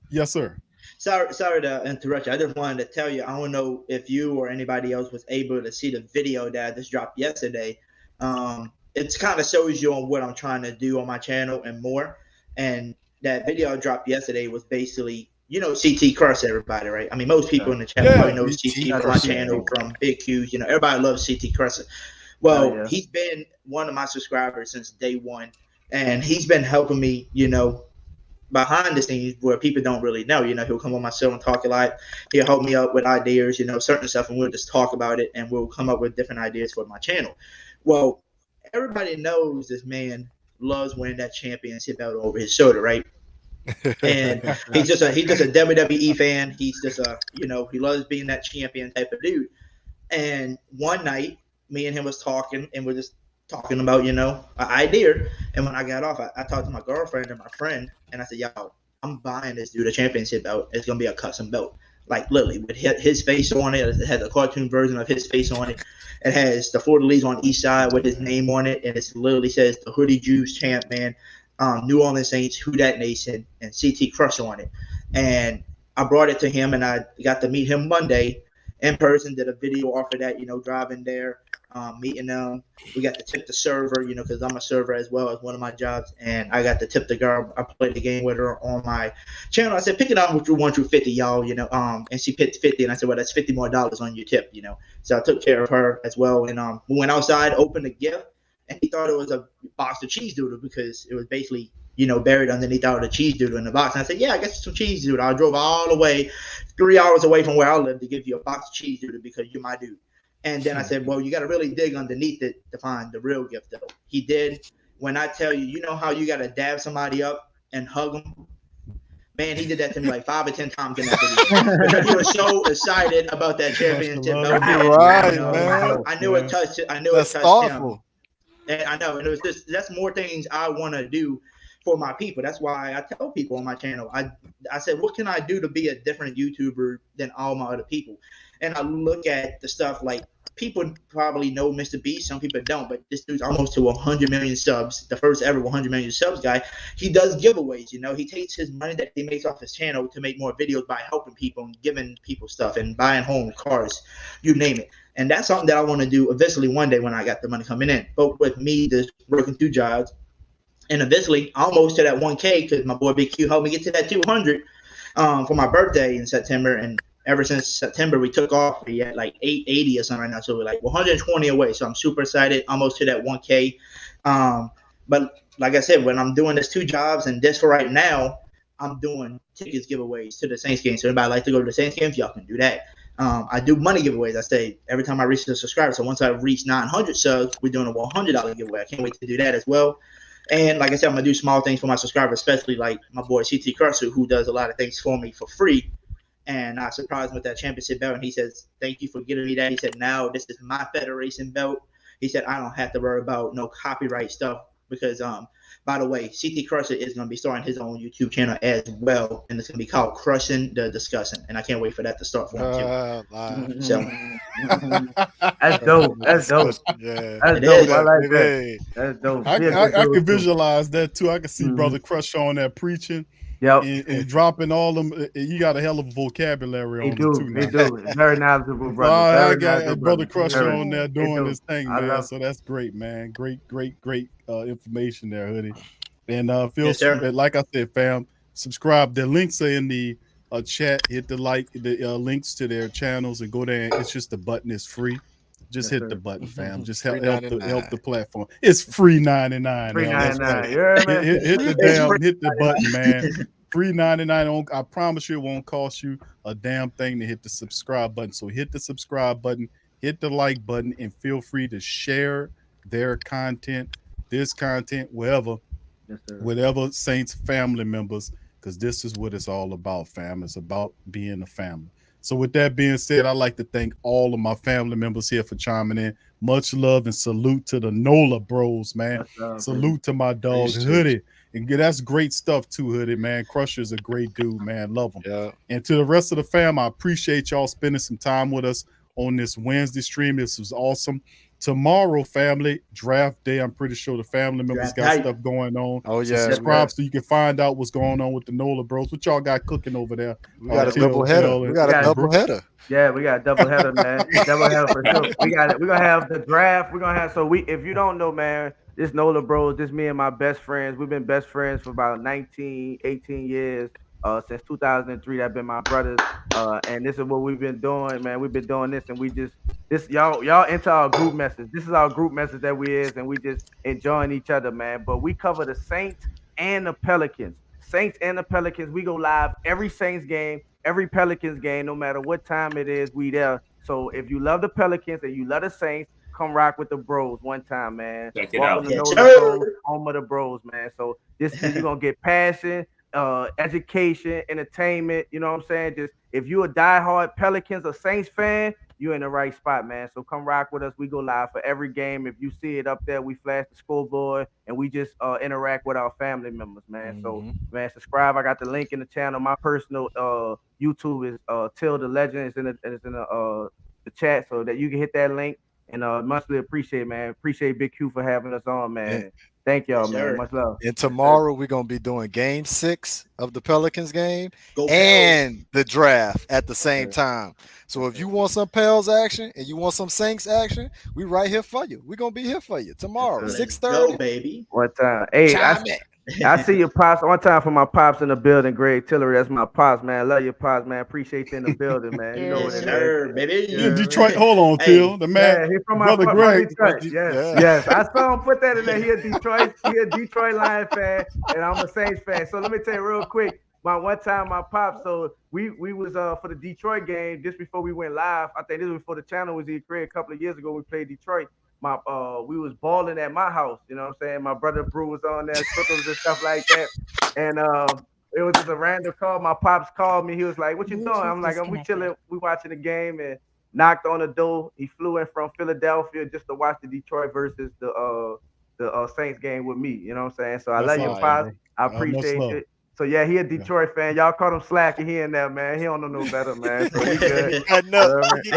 L: Yes, sir.
N: Sorry to interrupt you. I just wanted to tell you, I don't know if you or anybody else was able to see the video that I just dropped yesterday. It kind of shows you on what I'm trying to do on my channel and more. And that video I dropped yesterday was basically, you know, CT Crush, everybody, right? I mean, most people in the channel probably know CT from my channel, from Big Q's. You know, everybody loves CT Crush. Well, he's been one of my subscribers since day one, and he's been helping me, you know, behind the scenes where people don't really know. You know, he'll come on my show and talk a lot. He'll help me out with ideas, you know, certain stuff, and we'll just talk about it, and we'll come up with different ideas for my channel. Well, everybody knows this man loves wearing that championship belt over his shoulder, right? And he's just a WWE fan. He's just you know, he loves being that champion type of dude. And one night, me and him was talking, and we're just talking about, you know, an idea. And when I got off, I talked to my girlfriend and my friend, and I said, yo, I'm buying this dude a championship belt. It's gonna be a custom belt, like literally with his face on it. It has a cartoon version of his face on it. It has the Fleur de Lis on each side with his name on it, and it literally says the Hoodie Jube Champ, man, New Orleans Saints, Who Dat Nation, and CT Crush on it. And I brought it to him, and I got to meet him Monday in person. Did a video off of that, you know, driving there, meeting them. We got to tip the server, you know, because I'm a server as well as one of my jobs, and I got to tip the girl. I played the game with her on my channel. I said, pick it up through 1 through 50, y'all, you know. And she picked 50, and I said, well, that's $50 more on your tip, you know. So I took care of her as well, and we went outside, opened the gift, and he thought it was a box of cheese doodle because it was basically, you know, buried underneath all the cheese doodle in the box. And I said, yeah, I guess some cheese doodle. I drove all the way 3 hours away from where I live to give you a box of cheese doodle because you're my dude. And then I said, well, you got to really dig underneath it to find the real gift, though. He did. When I tell you, you know how you got to dab somebody up and hug them? Man, he did that to me like 5 or 10 times in that video. Because he was so excited about that championship belt. I knew it touched it. I knew it touched him. And I know, and it was just, that's more things I want to do for my people. That's why I tell people on my channel, I said, what can I do to be a different YouTuber than all my other people? And I look at the stuff like, people probably know Mr. Beast, some people don't, but this dude's almost to 100 million subs, the first ever 100 million subs guy. He does giveaways, you know. He takes his money that he makes off his channel to make more videos by helping people and giving people stuff and buying home cars, you name it. And that's something that I want to do eventually one day when I got the money coming in. But with me just working 2 jobs, and eventually almost to that 1K because my boy Big Q helped me get to that 200 for my birthday in September. And ever since September, we took off. We at like 880 or something right now. So we're like 120 away. So I'm super excited, almost to that 1K. But like I said, when I'm doing this 2 jobs and this for right now, I'm doing tickets giveaways to the Saints game. So anybody like to go to the Saints games, y'all can do that. I do money giveaways. I say every time I reach the subscribers. So once I reach 900 subs, we're doing a $100 giveaway. I can't wait to do that as well. And like I said, I'm going to do small things for my subscribers, especially like my boy CT Crusher, who does a lot of things for me for free. and I surprised him with that championship belt. And he says, "Thank you for giving me that." He said, "Now this is my federation belt." He said, "I don't have to worry about no copyright stuff because by the way, CT Crusher is going to be starting his own YouTube channel as well, and it's going to be called Crushing the Discussion, and I can't wait for that to start for him too. So
O: that's dope. That's dope.
P: Yeah,
O: that's dope. I like that. That's dope.
L: I can visualize that too. I can see Brother Crusher on there preaching.
O: Yep.
L: And dropping all them. You got a hell of a vocabulary on it too.
O: He do. Very knowledgeable, brother.
L: I got Brother Crusher on there doing his thing, man. So that's great, man. Great information there, Hoodie. And like I said, fam, subscribe. The links are in the chat. Hit the links to their channels and go there. It's just the button. It's free. Just hit the button, fam. Just help the platform. It's free 99.
O: Free 99.
L: Hit the button, man. Free 99. I promise you, it won't cost you a damn thing to hit the subscribe button. So hit the subscribe button, hit the like button, and feel free to share their content, this content, wherever Saints family members, because this is what it's all about, fam. It's about being a family. So with that being said, I'd like to thank all of my family members here for chiming in. Much love and salute to the Nola Bros, man. Salute to my dog, Hoodie. And that's great stuff too, Hoodie, man. Crusher's a great dude, man. Love him.
P: Yeah.
L: And to the rest of the fam, I appreciate y'all spending some time with us on this Wednesday stream. This was awesome. Tomorrow, family, draft day. I'm pretty sure the family members got stuff going on.
P: Oh,
L: So
P: yeah.
L: subscribe so you can find out what's going on with the Nola Bros. What y'all got cooking over there?
P: We got a double header. We got a double header.
O: Yeah, we got a double header, man. Double header for sure. We're gonna have the draft. We're gonna have if you don't know, man, this Nola Bros, this me and my best friends. We've been best friends for about 18 years. Since 2003, that's been my brothers. And this is what we've been doing, man. We've been doing this, and y'all into our group message. This is our group message that we is, and we just enjoying each other, man. But we cover the Saints and the Pelicans. Saints and the Pelicans. We go live every Saints game, every Pelicans game, no matter what time it is, we there. So if you love the Pelicans and you love the Saints, come rock with the Bros one time, man.
Q: Check it out.
O: Welcome to the Bros, home of the Bros, man. So you're gonna get passion, education, entertainment. You know what I'm saying? Just if you a diehard Pelicans or Saints fan, you're in the right spot, man. So come rock with us. We go live for every game. If you see it up there, we flash the scoreboard and we just interact with our family members, man. So man, subscribe. I got the link in the channel. My personal YouTube is Till the Legend. It's in the chat, so that you can hit that link. And muchly appreciate, man. Appreciate Big Q for having us on, man.
P: Yeah.
O: Thank y'all, man. Much love.
P: And tomorrow we're gonna be doing Game 6 of the Pelicans game and the draft at the same time. So if you want some Pels action and you want some Saints action, we right here for you. We're gonna be here for you tomorrow, 6:30,
N: baby.
O: One time, hey, I see your pops one time for my pops in the building. Greg Tillery, that's my pops, man. Love your pops, man. Appreciate you in the building, man. You know what it is,
N: baby.
L: Yeah, Detroit. Hold on, Till. The man,
O: yeah, he's from my
L: brother Greg.
O: Detroit. Yes. I saw him put that in there. He a Detroit Lion fan, and I'm a Saints fan. So let me tell you real quick. One time, my pops. So we was for the Detroit game just before we went live. I think this was before the channel was created a couple of years ago. We played Detroit. We was balling at my house, you know what I'm saying? My brother Brew was on there, cookers and stuff like that. And it was just a random call. My pops called me. He was like, "What you doing?" I'm like, "We chilling, we watching the game," and knocked on the door. He flew in from Philadelphia just to watch the Detroit versus the Saints game with me. You know what I'm saying? So I love you, pops. I appreciate it. So yeah, he a Detroit fan. Y'all caught him slacking here and there, man. He don't know no better, man. So he good. You know what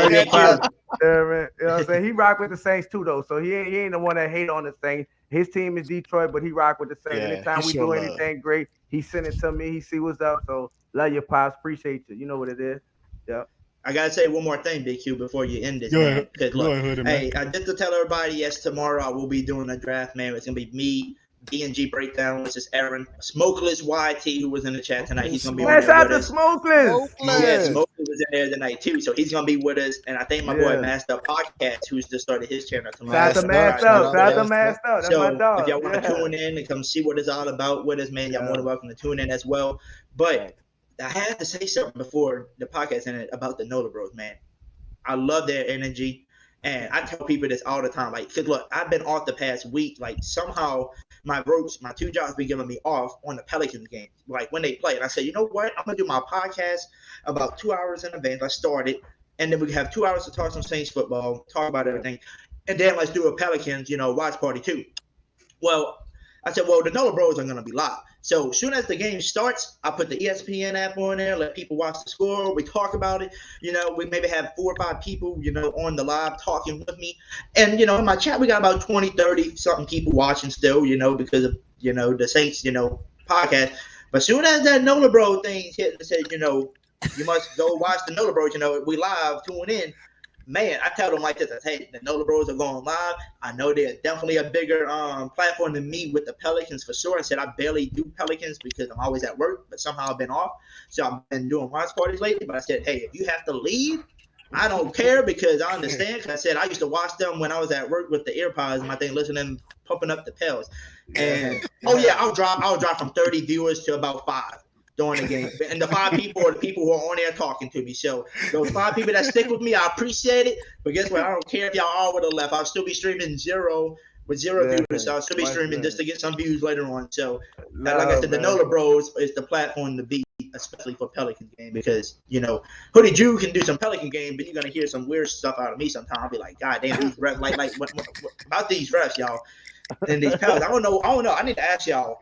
O: I'm saying? He rock with the Saints too, though. So he ain't the one that hate on the Saints. His team is Detroit, but he rock with the Saints. Anytime we do anything great, he send it to me. He see what's up. So love your pops. Appreciate you. You know what it is. Yeah.
N: I gotta say one more thing, Big Q, before you end this,
L: Go
N: man.
L: ahead.
N: Because
L: Go
N: look,
L: ahead,
N: hey, just to tell everybody, yes, tomorrow I will be doing a draft, man. It's gonna be me, D&G breakdown, which is Aaron, Smokeless YT, who was in the chat tonight. He's gonna be on there with us.
O: Smokeless.
N: Yeah, Smokeless was in there tonight too, so he's gonna be with us. And I think my boy Master Podcast, who's just started his channel tomorrow.
O: Shout out to Master. That's
N: so
O: my dog.
N: if y'all want to tune in and come see what it's all about with us, man, y'all more than welcome to tune in as well. But I had to say something before the podcast ended about the Nola Bros, man. I love their energy. And I tell people this all the time. Like, cause look, I've been off the past week. Like, somehow my two jobs be giving me off on the Pelicans game, like when they play. And I said, you know what? I'm gonna do my podcast about 2 hours in advance. I started, and then we have 2 hours to talk some Saints football, talk about everything, and then let's do a Pelicans, watch party too. Well, I said, well, the Nola Bros are gonna be live. So as soon as the game starts, I put the ESPN app on there, let people watch the score. We talk about it. We maybe have 4 or 5 people, on the live talking with me. And, in my chat, we got about 20, 30 something people watching still, because of, the Saints, podcast. But as soon as that Nola Bro thing hit and said, you must go watch the Nola Bros, we live, tune in. Man, I tell them like this, hey, the Nola Bros are going live. I know they're definitely a bigger platform than me with the Pelicans for sure. I said I barely do Pelicans because I'm always at work, but somehow I've been off. So I've been doing watch parties lately. But I said, hey, if you have to leave, I don't care because I understand. Because I said I used to watch them when I was at work with the AirPods and my thing, listening to them pumping up the pills. And I'll drop from 30 viewers to about 5. During the game, and the 5 people are the people who are on there talking to me. So those 5 people that stick with me, I appreciate it. But guess what? I don't care if y'all all would have left. I'll still be streaming with zero viewers. So I'll still be streaming just to get some views later on. So like I said, the Nola Bros is the platform to be, especially for Pelican game, because Hoodie Jube can do some Pelican game, but you're gonna hear some weird stuff out of me sometimes. I'll be like, God damn, these refs, like what about these refs, y'all, and these Pelicans. I don't know. I need to ask y'all.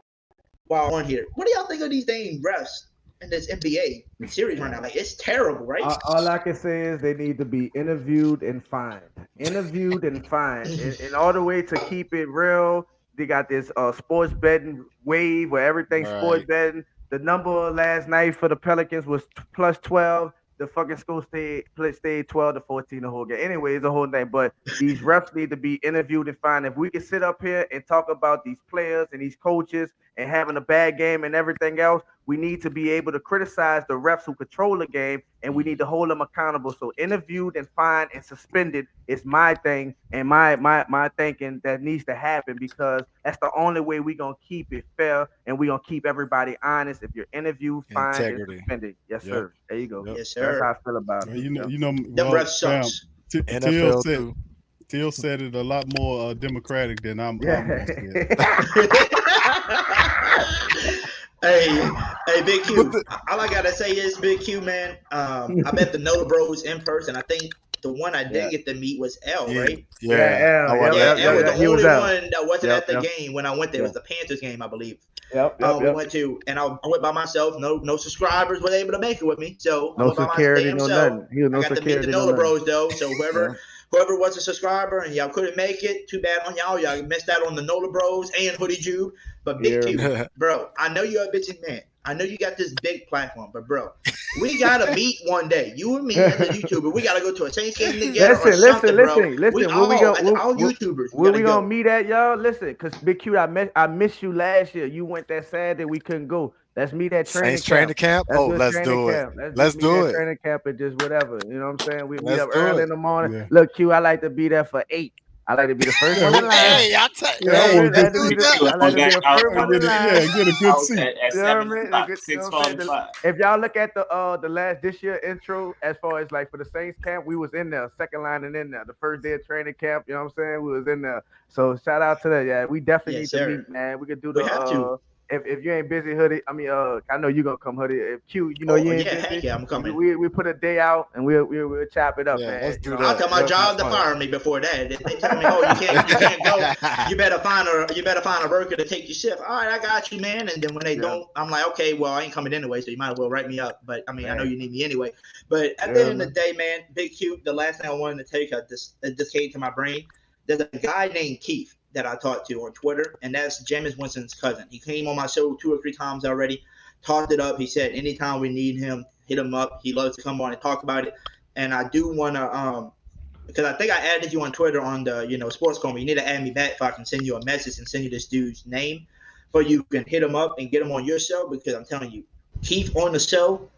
N: While on here, what do y'all think of these dang refs in this NBA series right now? Like, it's terrible, right?
O: All I can say is they need to be interviewed and fined. Interviewed and fined. In order way to keep it real, they got this sports betting wave where everything's sports betting. The number last night for the Pelicans was plus 12. The fucking score stayed 12-14 the whole game. Anyway, it's a whole thing. But these refs need to be interviewed and fined. If we can sit up here and talk about these players and these coaches and having a bad game and everything else, we need to be able to criticize the refs who control the game, and we need to hold them accountable. So interviewed and fined and suspended is my thing and my thinking that needs to happen, because that's the only way we're going to keep it fair and we're going to keep everybody honest. If you're interviewed, fined, and suspended. Yes, sir. There you go.
N: Yes, sir.
O: That's how I feel about it.
N: Them refs sucks.
L: Till said it a lot more democratic than I'm.
N: Hey, Big Q. All I gotta say is, Big Q, man. I met the Nola Bros in person. I think the one I did get to meet was L, right?
O: Yeah,
N: L was the only one that wasn't at the game when I went there. It was the Panthers game, I believe. We went to, and I went by myself. No subscribers were able to make it with me, so
O: no security, no nothing.
N: I got to meet the Nola Bros though. So whoever was a subscriber and y'all couldn't make it, too bad on y'all. Y'all missed out on the Nola Bros and Hoodie Jube. But Big Q, bro, I know you're a bitchin' man. I know you got this big platform, but bro, we gotta meet one day. You and me as a YouTuber, we gotta go to a Saints game together. Listen.
O: All YouTubers. Where we gonna meet at, y'all? Listen, cause Big Q, I missed you last year. You went that Saturday, we couldn't go. Let's meet at training camp.
P: Let's do it. Let's do it.
O: Training camp and just whatever. You know what I'm saying? We meet up early in the morning. Yeah. Look, Q, I like to be there for 8. I like to be the first one in line.
P: Hey, I tell you.
O: I like to be the first one in line.
L: Get a good seat.
Q: At 6:45.
O: If y'all look at the last this year intro, as far as like for the Saints camp, we was in there, second line and in there. The first day of training camp, you know what I'm saying? We was in there. So shout out to that. Yeah, we definitely need to meet, man. We could do the If you ain't busy, Hoodie, I mean, I know you gonna come, Hoodie. If Q, you ain't busy.
N: Yeah, I'm coming.
O: We put a day out and we'll chop it up, man.
P: Let's do that.
N: I'll tell my job to fire me before that. They tell me, oh, you can't go. You better find a worker to take your shift. All right, I got you, man. And then when they don't, I'm like, okay, well, I ain't coming anyway, so you might as well write me up. But I mean, I know you need me anyway. But at the end of the day, man, Big Q, the last thing I wanted to take, it just came to my brain. There's a guy named Keith that I talked to on Twitter, and that's Jameis Winston's cousin. He came on my show 2 or 3 times already, talked it up. He said anytime we need him, hit him up. He loves to come on and talk about it. And I do want to, because I think I added you on Twitter on the, Sports Coma. You need to add me back if I can send you a message and send you this dude's name, but you can hit him up and get him on your show, because I'm telling you, Keith on the show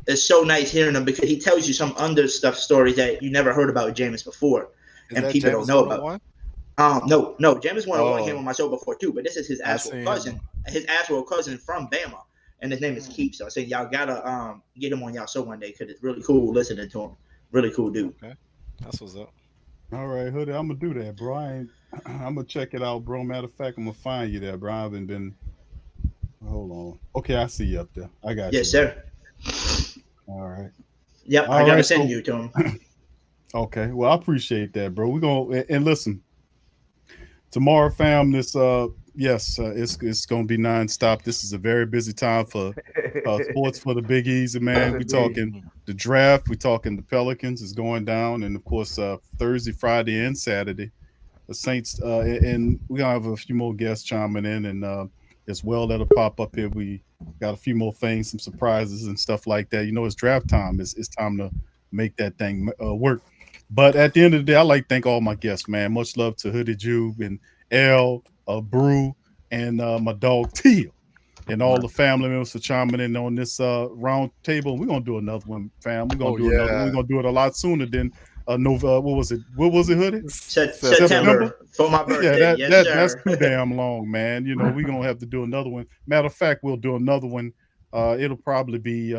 N: is so nice hearing him, because he tells you some under stuff stories that you never heard about Jameis before, and people don't know about. No, Jameis 101 came on my show before too, but this is his actual cousin from Bama, and his name is Keith. So I said y'all gotta get him on y'all show one day, because it's really cool listening to him. Really cool dude.
P: Okay, that's what's up.
L: All right, Hoodie, I'm gonna do that, bro. I'm gonna check it out, bro. Matter of fact, I'm gonna find you there, bro. I haven't been. Hold on. Okay, I see you up there. I got
N: Yes,
L: you, bro.
N: sir.
L: All right.
N: Yep,
L: All
N: I gotta
L: right.
N: send
L: So,
N: you to him.
L: okay. Well, I appreciate that, bro. We're gonna and listen. Tomorrow, fam, this it's gonna be nonstop. This is a very busy time for sports for the Big Easy, man. We talking the draft, we talking the Pelicans is going down, and of course Thursday, Friday, and Saturday, the Saints, and we're gonna have a few more guests chiming in, and as well that'll pop up here. We got a few more things, some surprises and stuff like that. You know, it's draft time. It's time to make that thing work. But at the end of the day, I like to thank all my guests, man. Much love to Hoodie Jube and L, Brew, and my dog Teal, and all the family members for chiming in on this round table. We're gonna do another one, fam. We're gonna do another one. We're gonna do it a lot sooner than November. What was it, Hoodie?
N: September for my birthday.
L: Yeah, that's too damn long, man. You know, we're gonna have to do another one. Matter of fact, we'll do another one. It'll probably be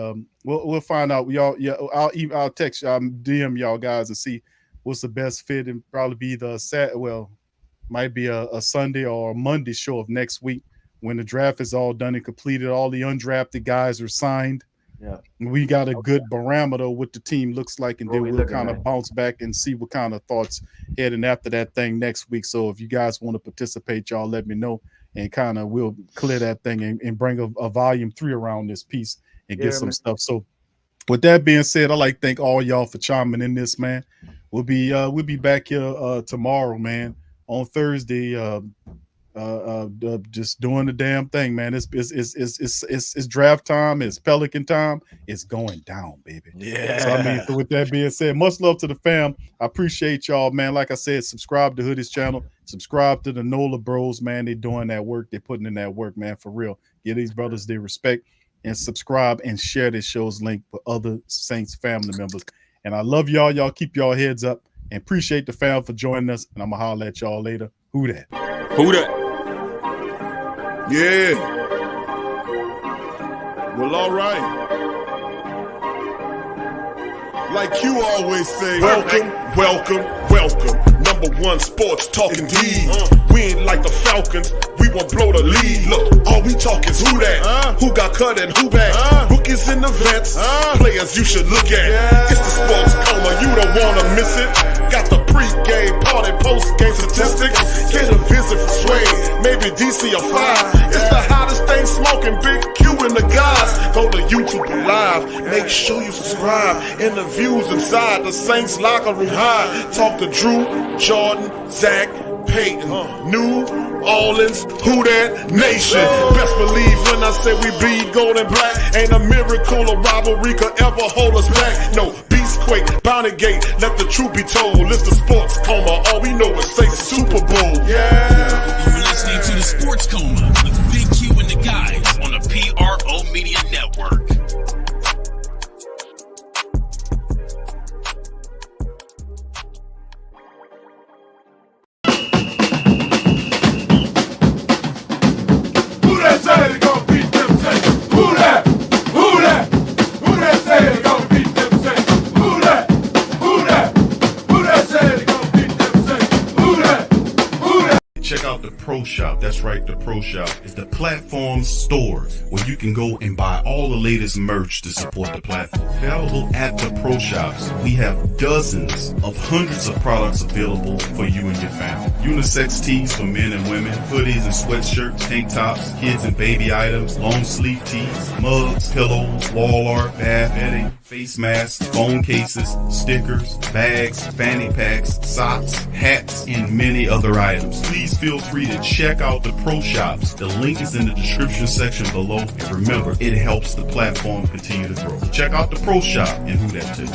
L: we'll find out. Y'all, yeah, I'll text DM y'all guys and see what's the best fit, and probably be the might be a Sunday or a Monday show of next week when the draft is all done and completed. All the undrafted guys are signed.
O: Yeah,
L: we got a good barometer what the team looks like, and then we'll kind of bounce back and see what kind of thoughts heading after that thing next week. So if you guys want to participate, y'all let me know, and kind of we'll clear that thing and bring a volume 3 around this piece and get some stuff. So with that being said, I'd like to thank all y'all for chiming in this, man. We'll be back here tomorrow, man, on Thursday. Just doing the damn thing, man. It's draft time. It's Pelican time. It's going down, baby.
K: Yeah.
L: So I mean, so with that being said, much love to the fam. I appreciate y'all, man. Like I said, subscribe to Hoodie's channel. Subscribe to the Nola Bros, man. They doing that work. They putting in that work, man, for real. Give these brothers their respect, and subscribe and share this show's link with other Saints family members. And I love y'all. Y'all keep y'all heads up, and appreciate the fam for joining us. And I'm gonna holler at y'all later. Who that?
C: Who that? Yeah. Well, all right. Like you always say, welcome, welcome, welcome. #1 sports talking D. We ain't like the Falcons. We won't blow the lead. Look, all we talk is who that, who got cut and who back. Rookies in the vets, players you should look at. It's the sports coma, you don't wanna miss it. Got the pre-game party, post-game statistics. Get a visit from Sway, maybe DC or 5. It's the hottest thing smoking, Big Q and the guys. Go to YouTube Live, make sure you subscribe. Interviews inside the Saints locker room high. Talk to Drew, Jordan, Zach, Payton, New Orleans, who that nation. Best believe when I say we bleed gold and black. Ain't a miracle or rivalry could ever hold us back. No, Beastquake, Bounty Gate, let the truth be told. It's the sports coma, all we know is say Super Bowl. Yeah.
D: You're listening to the Sports Coma with Big Q and the guys on the PRO Media Network.
B: Say they gon' beat them Saints? Who that? Who that? Who that say they gon' beat them Saints? Who that? Who that? Who that say they gon' beat them Saints? Who that? Who that?
A: Check out the Pro Shop. That's right, the Pro Shop is the platform store where you can go and buy all the latest merch to support the platform. Available at the Pro Shops, we have dozens of hundreds of products available for you and your family. Unisex tees for men and women, hoodies and sweatshirts, tank tops, kids and baby items, long sleeve tees, mugs, pillows, wall art, bath bedding, face masks, phone cases, stickers, bags, fanny packs, socks, hats, and many other items. Please feel free to check out the Pro Shops. The link is in the description section below. And remember, it helps the platform continue to grow. So check out the Pro Shop and who that too.